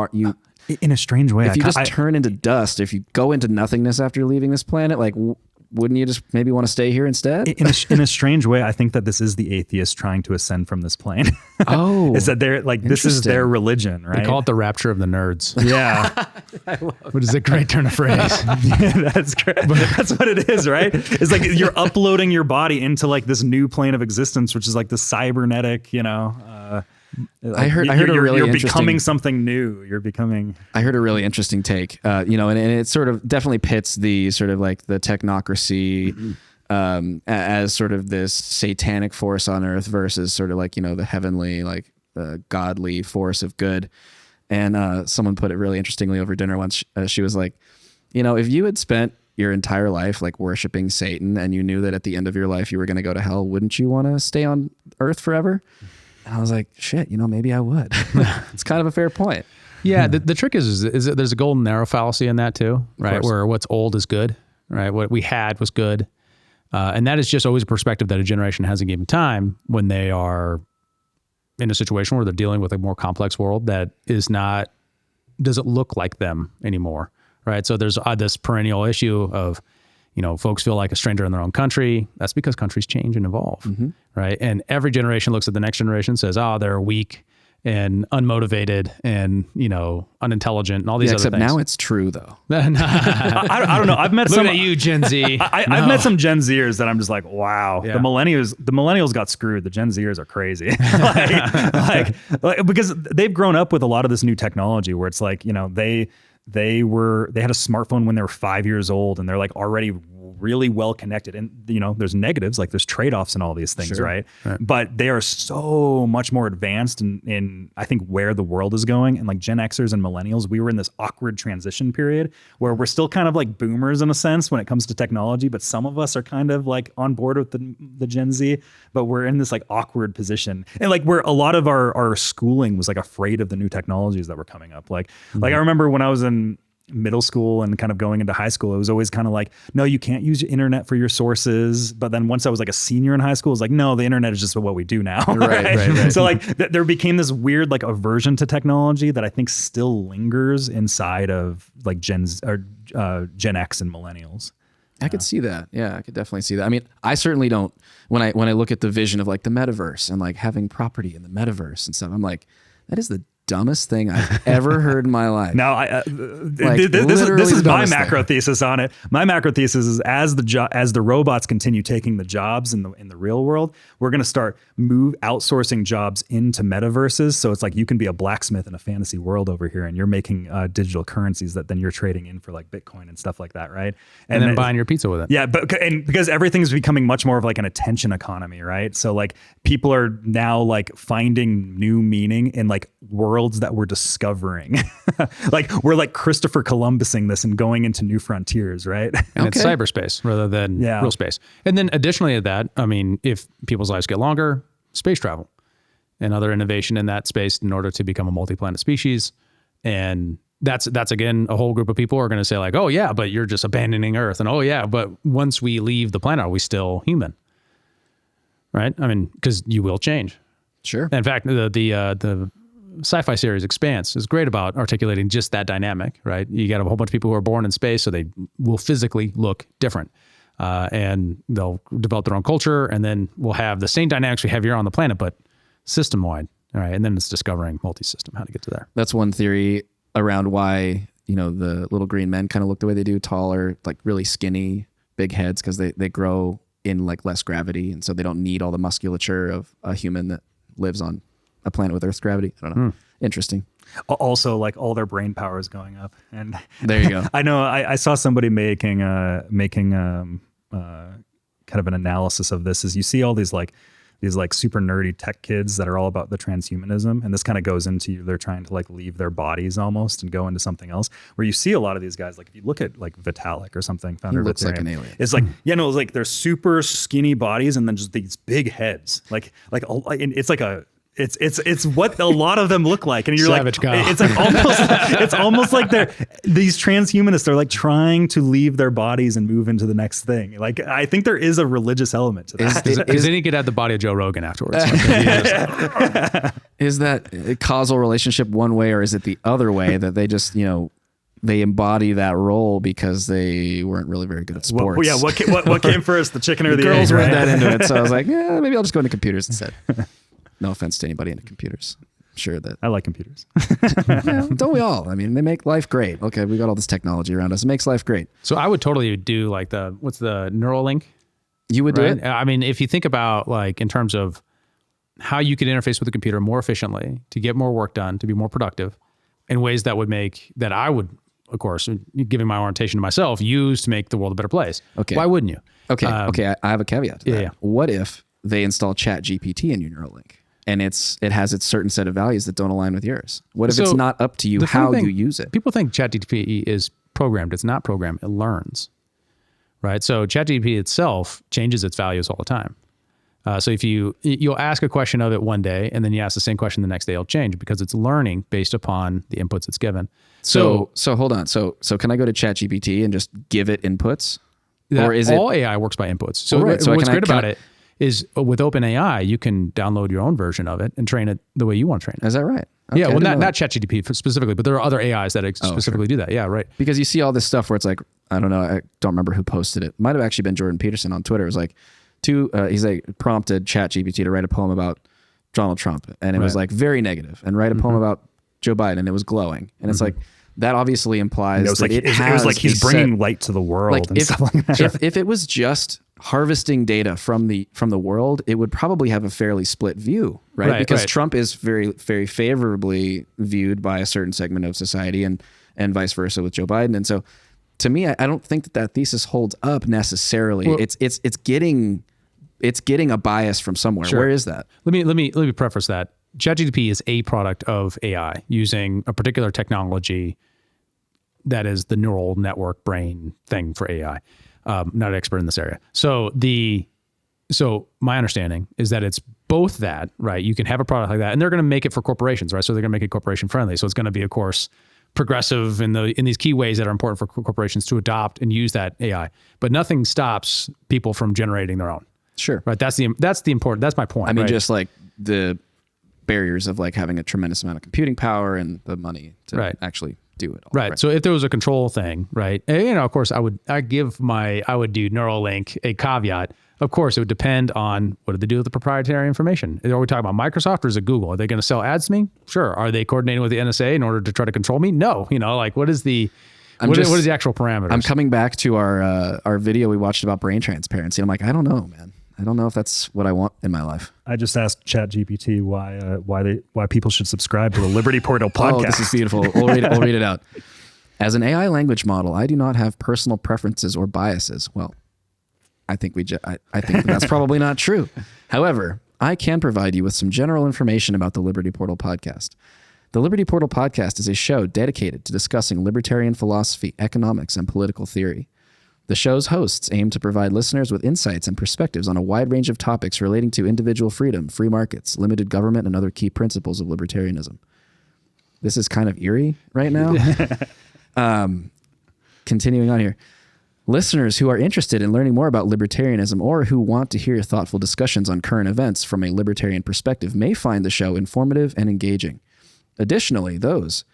in a strange way. If you just turn into dust, if you go into nothingness after leaving this planet, like wouldn't you just maybe want to stay here instead? In a strange way, I think that this is the atheist trying to ascend from this plane. Oh, is that they're like, this is their religion, right? They call it the rapture of the nerds. Yeah. Which is a great turn of phrase. Yeah, that's great. But that's what it is, right? It's like you're uploading your body into like this new plane of existence, which is like the cybernetic, I heard you're becoming something new. I heard a really interesting take, and it sort of definitely pits the sort of like the technocracy as sort of this satanic force on earth versus sort of like, the heavenly, like godly force of good. And someone put it really interestingly over dinner once. She was like, if you had spent your entire life like worshiping Satan and you knew that at the end of your life you were going to go to hell, wouldn't you want to stay on earth forever? And I was like, shit, maybe I would. It's kind of a fair point. Yeah. The trick is that there's a golden arrow fallacy in that too, right? Where what's old is good, right? What we had was good. And that is just always a perspective that a generation has a given time when they are in a situation where they're dealing with a more complex world that doesn't look like them anymore, right? So there's this perennial issue of, folks feel like a stranger in their own country. That's because countries change and evolve, right? And every generation looks at the next generation, says, oh, they're weak and unmotivated and, unintelligent and all these other things. Except now it's true though. I don't know. I've met Look at you, Gen Z. I've met some Gen Zers that I'm just like, wow, yeah. The millennials got screwed. The Gen Zers are crazy. like, because they've grown up with a lot of this new technology where it's like, they had a smartphone when they were 5 years old and they're like already really well connected. And, there's negatives, like there's trade-offs and all these things, sure. right? But they are so much more advanced in I think where the world is going. And like Gen Xers and millennials, we were in this awkward transition period where we're still kind of like boomers in a sense when it comes to technology, but some of us are kind of like on board with the Gen Z, but we're in this like awkward position. And like where a lot of our schooling was like afraid of the new technologies that were coming up. Like I remember when I was in middle school and kind of going into high school, it was always kind of like, no, you can't use your internet for your sources. But then once I was like a senior in high school, it was like, no, the internet is just what we do now. Right. So like there became this weird like aversion to technology that I think still lingers inside of like Gen X and millennials. I could see that. Yeah, I could definitely see that. I mean, I certainly don't, when I look at the vision of like the metaverse and like having property in the metaverse and stuff, I'm like, that is the dumbest thing I've ever heard in my life. Now, this is my macro thesis on it. My macro thesis is as the robots continue taking the jobs in the real world, we're going to start outsourcing jobs into metaverses. So it's like you can be a blacksmith in a fantasy world over here, and you're making digital currencies that then you're trading in for like Bitcoin and stuff like that, right? And then buying your pizza with it. Yeah, because everything's becoming much more of like an attention economy, right? So like people are now like finding new meaning in like worlds that we're discovering. Like we're like Christopher Columbusing this and going into new frontiers, right? And it's cyberspace rather than real space. And then additionally to that, I mean, if people's lives get longer, space travel and other innovation in that space in order to become a multi-planet species. And that's again, a whole group of people are going to say like, oh yeah, but you're just abandoning Earth. And oh yeah, but once we leave the planet, are we still human? Right? I mean, because you will change. Sure. In fact, the sci-fi series Expanse is great about articulating just that dynamic, right? You got a whole bunch of people who are born in space, so they will physically look different. And they'll develop their own culture, and then we'll have the same dynamics we have here on the planet, but system-wide. All right. And then it's discovering multi-system, how to get to there. That's one theory around why, the little green men kind of look the way they do, taller, like really skinny, big heads, because they grow in like less gravity. And so they don't need all the musculature of a human that lives on a planet with Earth's gravity. I don't know. Interesting. Also, like all their brain power is going up, and there you go. I know. I saw somebody making kind of an analysis of this. Is you see all these super nerdy tech kids that are all about the transhumanism, and this kind of goes into they're trying to like leave their bodies almost and go into something else. Where you see a lot of these guys, like if you look at like Vitalik or something, founder of looks Libertarian, like an alien. It's like it's like they're super skinny bodies and then just these big heads, like it's like a It's what a lot of them look like, and you're Savage like, cow. it's like it's almost like these transhumanists are like trying to leave their bodies and move into the next thing. Like, I think there is a religious element to that. Because then you could have the body of Joe Rogan afterwards. Is that a causal relationship one way, or is it the other way that they just, they embody that role because they weren't really very good at sports? What came first, the chicken or the egg? Girls read that into it, so I was like, yeah, maybe I'll just go into computers instead. No offense to anybody into computers. I'm sure that I like computers. well, don't we all? I mean, they make life great. Okay, we got all this technology around us. It makes life great. So I would totally do like what's the Neuralink? You would do Right? it? I mean, if you think about like in terms of how you could interface with the computer more efficiently to get more work done, to be more productive in ways that I would, of course, giving my orientation to myself, use to make the world a better place. Okay. Why wouldn't you? Okay. I have a caveat to that. Yeah. What if they install ChatGPT in your Neuralink and it has its certain set of values that don't align with yours? What if it's not up to you how you use it? People think ChatGPT is programmed. It's not programmed. It learns, right? So ChatGPT itself changes its values all the time. So if you'll ask a question of it one day, and then you ask the same question the next day, it'll change because it's learning based upon the inputs it's given. So hold on. So can I go to ChatGPT and just give it inputs? Or is all AI works by inputs. So, what's great about it is with OpenAI, you can download your own version of it and train it the way you want to train it. Is that right? Yeah, Okay, well, not ChatGPT specifically, but there are other AIs that specifically do that. Yeah, right. Because you see all this stuff where it's like, I don't know, I don't remember who posted it. Might have actually been Jordan Peterson on Twitter. It was like, he's like prompted ChatGPT to write a poem about Donald Trump, and it was like very negative, and write a poem about Joe Biden, and it was glowing, and it's like that obviously implies it was like he's bringing light to the world. Like and stuff like that. if it was just harvesting data from the world, it would probably have a fairly split view, right? Because Trump is very, very favorably viewed by a certain segment of society, and vice versa with Joe Biden, and so. To me, I don't think that thesis holds up necessarily. Well, it's getting a bias from somewhere. Sure. Where is that? Let me preface that. ChatGPT is a product of AI using a particular technology that is the neural network brain thing for AI. Not an expert in this area. So my understanding is that it's both that, right? You can have a product like that, and they're going to make it for corporations, right? So they're going to make it corporation friendly. So it's going to be, of course, progressive in these key ways that are important for corporations to adopt and use that AI. But nothing stops people from generating their own. Sure. Right. That's my point. I mean, right? just like the barriers of like having a tremendous amount of computing power and the money to actually do it all. Right. So if there was a control thing, right, and, of course I would do Neuralink a caveat. Of course, it would depend on what do they do with the proprietary information. Are we talking about Microsoft or is it Google? Are they going to sell ads to me? Sure. Are they coordinating with the NSA in order to try to control me? No. What is the actual parameters? I'm coming back to our video we watched about brain transparency. I'm like, I don't know, man. I don't know if that's what I want in my life. I just asked ChatGPT why people should subscribe to the Liberty Portal podcast. Oh, this is beautiful. We'll read it out. As an AI language model, I do not have personal preferences or biases. Well, I think that's probably not true. However, I can provide you with some general information about the Liberty Portal podcast. The Liberty Portal podcast is a show dedicated to discussing libertarian philosophy, economics, and political theory. The show's hosts aim to provide listeners with insights and perspectives on a wide range of topics relating to individual freedom, free markets, limited government, and other key principles of libertarianism. This is kind of eerie right now. Continuing on here. Listeners who are interested in learning more about libertarianism or who want to hear thoughtful discussions on current events from a libertarian perspective may find the show informative and engaging. Additionally, those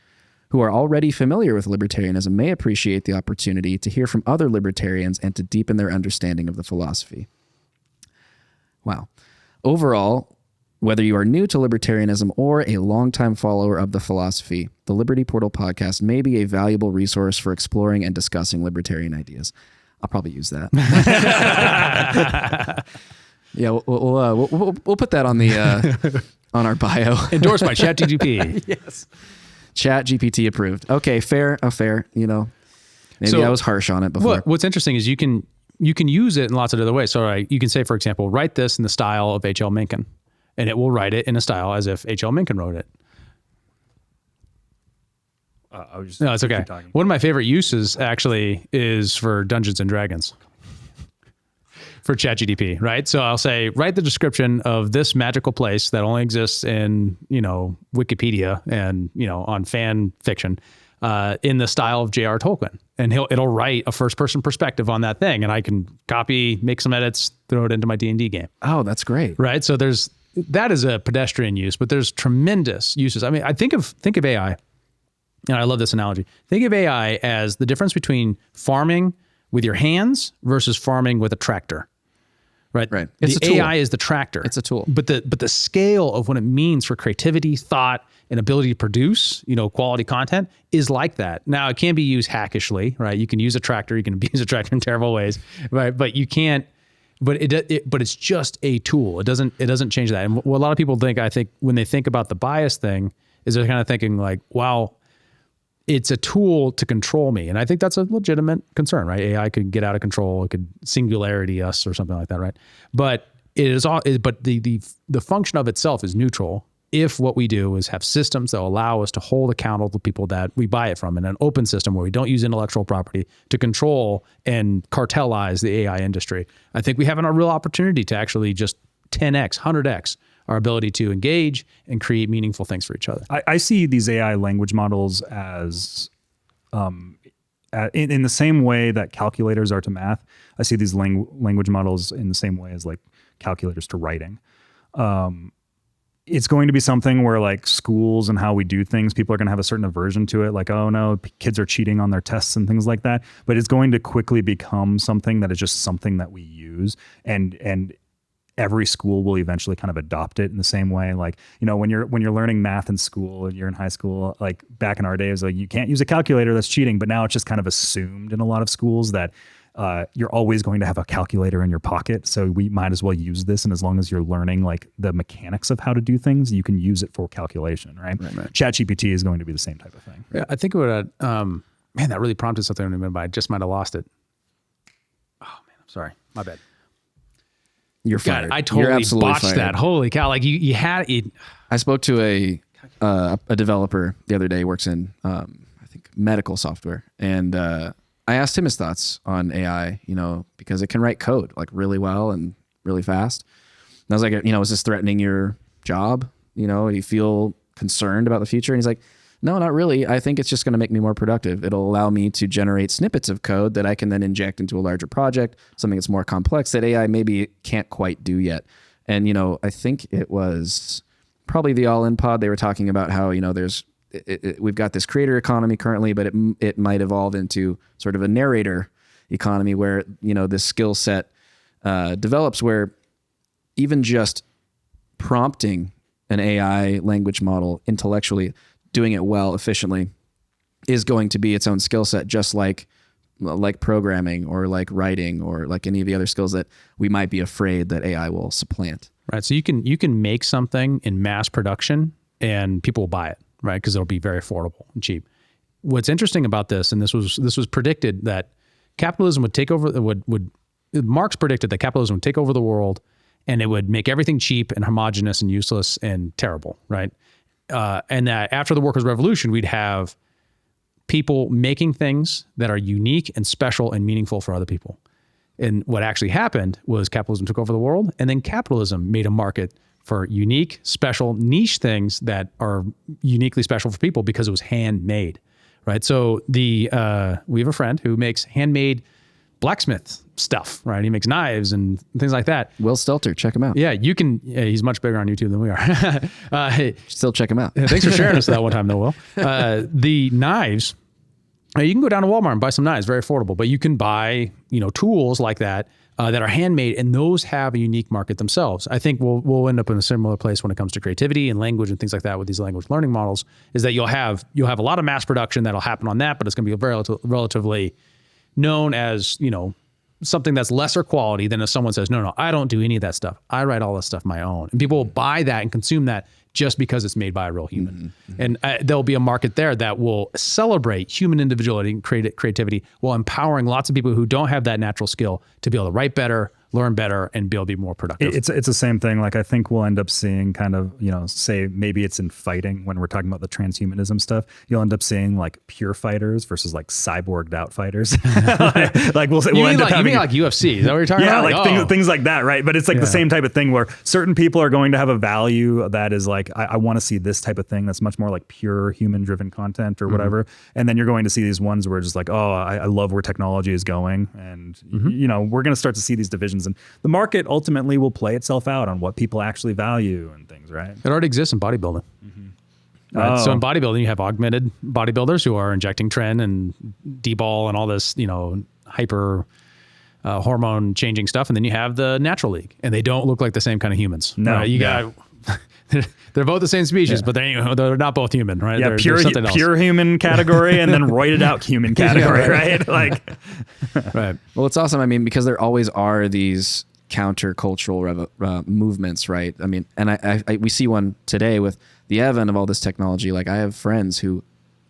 who are already familiar with libertarianism may appreciate the opportunity to hear from other libertarians and to deepen their understanding of the philosophy. Wow. Overall, whether you are new to libertarianism or a longtime follower of the philosophy, the Liberty Portal podcast may be a valuable resource for exploring and discussing libertarian ideas. I'll probably use that. Yeah, we'll put that on the on our bio. Endorsed by ChatGPT. Yes. ChatGPT approved. Okay, fair. Maybe I was harsh on it before. What's interesting is you can use it in lots of other ways. So you can say, for example, write this in the style of H.L. Mencken, and it will write it in a style as if H.L. Mencken wrote it. No, it's okay. One of my favorite uses actually is for Dungeons and Dragons. for ChatGPT, right? So I'll say, write the description of this magical place that only exists in, Wikipedia and, on fan fiction, in the style of J.R. Tolkien. And it'll write a first person perspective on that thing. And I can copy, make some edits, throw it into my D&D game. Oh, that's great. Right. So that is a pedestrian use, but there's tremendous uses. I mean, I think of AI, and I love this analogy. Think of AI as the difference between farming with your hands versus farming with a tractor. Right. It's a the tool. AI is the tractor. It's a tool. But the scale of what it means for creativity, thought, and ability to produce, quality content is like that. Now, it can be used hackishly, right? You can use a tractor. You can abuse a tractor in terrible ways, right? But you can't. But but it's just a tool. It doesn't change that. And what a lot of people think, I think, when they think about the bias thing, is they're kind of thinking like, wow, it's a tool to control me. And I think that's a legitimate concern, right? AI could get out of control. It could singularity us or something like that, right? But the function of itself is neutral if what we do is have systems that allow us to hold accountable the people that we buy it from, in an open system where we don't use intellectual property to control and cartelize the AI industry. I think we have a real opportunity to actually just 10x, 100x our ability to engage and create meaningful things for each other. I see these AI language models as, in the same way that calculators are to math. I see these language models in the same way as like calculators to writing. It's going to be something where like schools and how we do things, people are going to have a certain aversion to it. Like, oh no, kids are cheating on their tests and things like that. But it's going to quickly become something that is just something that we use, and every school will eventually kind of adopt it in the same way. Like, when you're learning math in school and you're in high school, like back in our days, like you can't use a calculator, that's cheating. But now it's just kind of assumed in a lot of schools that you're always going to have a calculator in your pocket. So we might as well use this. And as long as you're learning like the mechanics of how to do things, you can use it for calculation, right? ChatGPT is going to be the same type of thing. Yeah, I think it would, man, that really prompted something in me, but I just might have lost it. Oh man, I'm sorry. My bad. You're fired. God, I totally botched fired. that. Holy cow. Like you had it. I spoke to a developer the other day, works in, I think, medical software. And I asked him his thoughts on AI, because it can write code like really well and really fast. And I was like, is this threatening your job? Do you feel concerned about the future? And he's like, no, not really. I think it's just going to make me more productive. It'll allow me to generate snippets of code that I can then inject into a larger project, something that's more complex that AI maybe can't quite do yet. And, I think it was probably the All In Pod. They were talking about how, we've got this creator economy currently, but it might evolve into sort of a narrator economy where, this skill set develops, where even just prompting an AI language model intellectually, doing it well, efficiently, is going to be its own skill set, just like programming or like writing or like any of the other skills that we might be afraid that AI will supplant. Right. So you can make something in mass production and people will buy it, right? Because it'll be very affordable and cheap. What's interesting about this, and this was predicted, that capitalism would take over. Marx predicted that capitalism would take over the world, and it would make everything cheap and homogenous and useless and terrible, right? And that after the Workers' Revolution, we'd have people making things that are unique and special and meaningful for other people. And what actually happened was capitalism took over the world, and then capitalism made a market for unique, special, niche things that are uniquely special for people because it was handmade, right? So we have a friend who makes handmade blacksmith stuff, right? He makes knives and things like that. Will Stelter, check him out. Yeah, he's much bigger on YouTube than we are. Still check him out. Thanks for sharing us that one time though, Will. The knives, you can go down to Walmart and buy some knives, very affordable, but you can buy, tools like that that are handmade, and those have a unique market themselves. I think we'll end up in a similar place when it comes to creativity and language and things like that with these language learning models, is that you'll have a lot of mass production that'll happen on that, but it's going to be relatively known as, something that's lesser quality than if someone says, no, I don't do any of that stuff. I write all this stuff my own. And people will buy that and consume that just because it's made by a real human. Mm-hmm. And there'll be a market there that will celebrate human individuality and creativity while empowering lots of people who don't have that natural skill to be able to write better, learn better, and be able to be more productive. It's the same thing. Like I think we'll end up seeing kind of, say maybe it's in fighting when we're talking about the transhumanism stuff. You'll end up seeing like pure fighters versus like cyborged out fighters. like we'll say, you mean like UFC? Is that what you're talking about? Yeah, like things like that, right? But it's like the same type of thing where certain people are going to have a value that is like, I want to see this type of thing that's much more like pure human driven content or whatever. And then you're going to see these ones where it's just like, oh, I love where technology is going. And, we're going to start to see these divisions. And the market ultimately will play itself out on what people actually value and things, right? It already exists in bodybuilding. Right? So in bodybuilding, you have augmented bodybuilders who are injecting tren and D-ball and all this, hyper hormone changing stuff. And then you have the natural league, and they don't look like the same kind of humans. No. Right? You got... They're both the same species, but they're not both human, right? Yeah, they're pure human category and then roided out human category, right? Like, right. Well, it's awesome. I mean, because there always are these countercultural movements, right? I mean, and we see one today with the advent of all this technology. Like I have friends who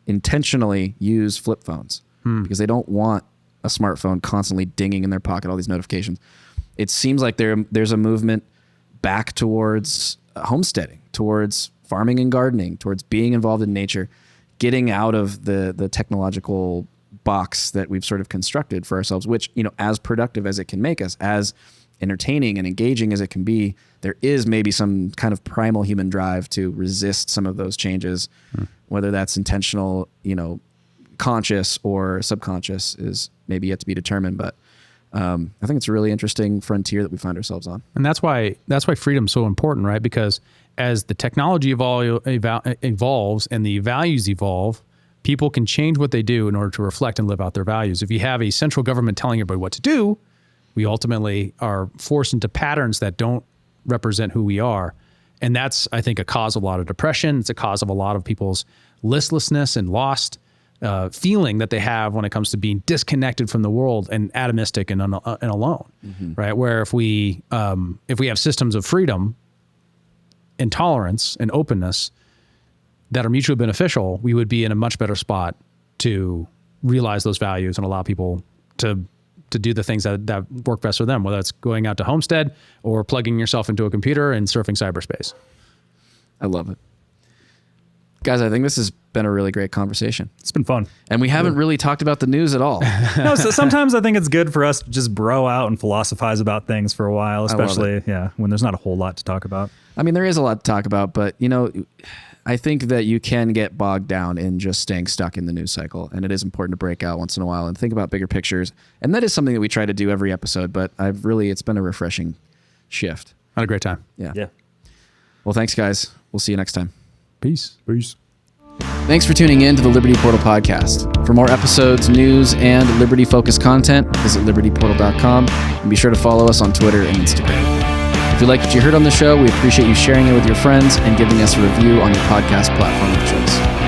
intentionally use flip phones because they don't want a smartphone constantly dinging in their pocket, all these notifications. It seems like there's a movement back towards homesteading, towards farming and gardening, towards being involved in nature, getting out of the technological box that we've sort of constructed for ourselves, which, as productive as it can make us, as entertaining and engaging as it can be, there is maybe some kind of primal human drive to resist some of those changes, whether that's intentional, conscious or subconscious is maybe yet to be determined. But I think it's a really interesting frontier that we find ourselves on. And that's why freedom's so important, right? Because as the technology evolves and the values evolve, people can change what they do in order to reflect and live out their values. If you have a central government telling everybody what to do, we ultimately are forced into patterns that don't represent who we are. And that's, I think, a cause of a lot of depression. It's a cause of a lot of people's listlessness and lost feeling that they have when it comes to being disconnected from the world and atomistic and alone, right? Where if we have systems of freedom and tolerance and openness that are mutually beneficial, we would be in a much better spot to realize those values and allow people to do the things that work best for them, whether it's going out to homestead or plugging yourself into a computer and surfing cyberspace. I love it. Guys, I think this has been a really great conversation. it's been fun. And we haven't really talked about the news at all. No, so sometimes I think it's good for us to just bro out and philosophize about things for a while, especially when there's not a whole lot to talk about. I mean, there is a lot to talk about, but I think that you can get bogged down in just staying stuck in the news cycle, and it is important to break out once in a while and think about bigger pictures. And that is something that we try to do every episode, but it's been a refreshing shift. Had a great time. Yeah. Well, thanks guys. We'll see you next time. Peace. Thanks for tuning in to the Liberty Portal podcast. For more episodes, news, and liberty-focused content, visit libertyportal.com and be sure to follow us on Twitter and Instagram. If you like what you heard on the show, we appreciate you sharing it with your friends and giving us a review on your podcast platform of choice.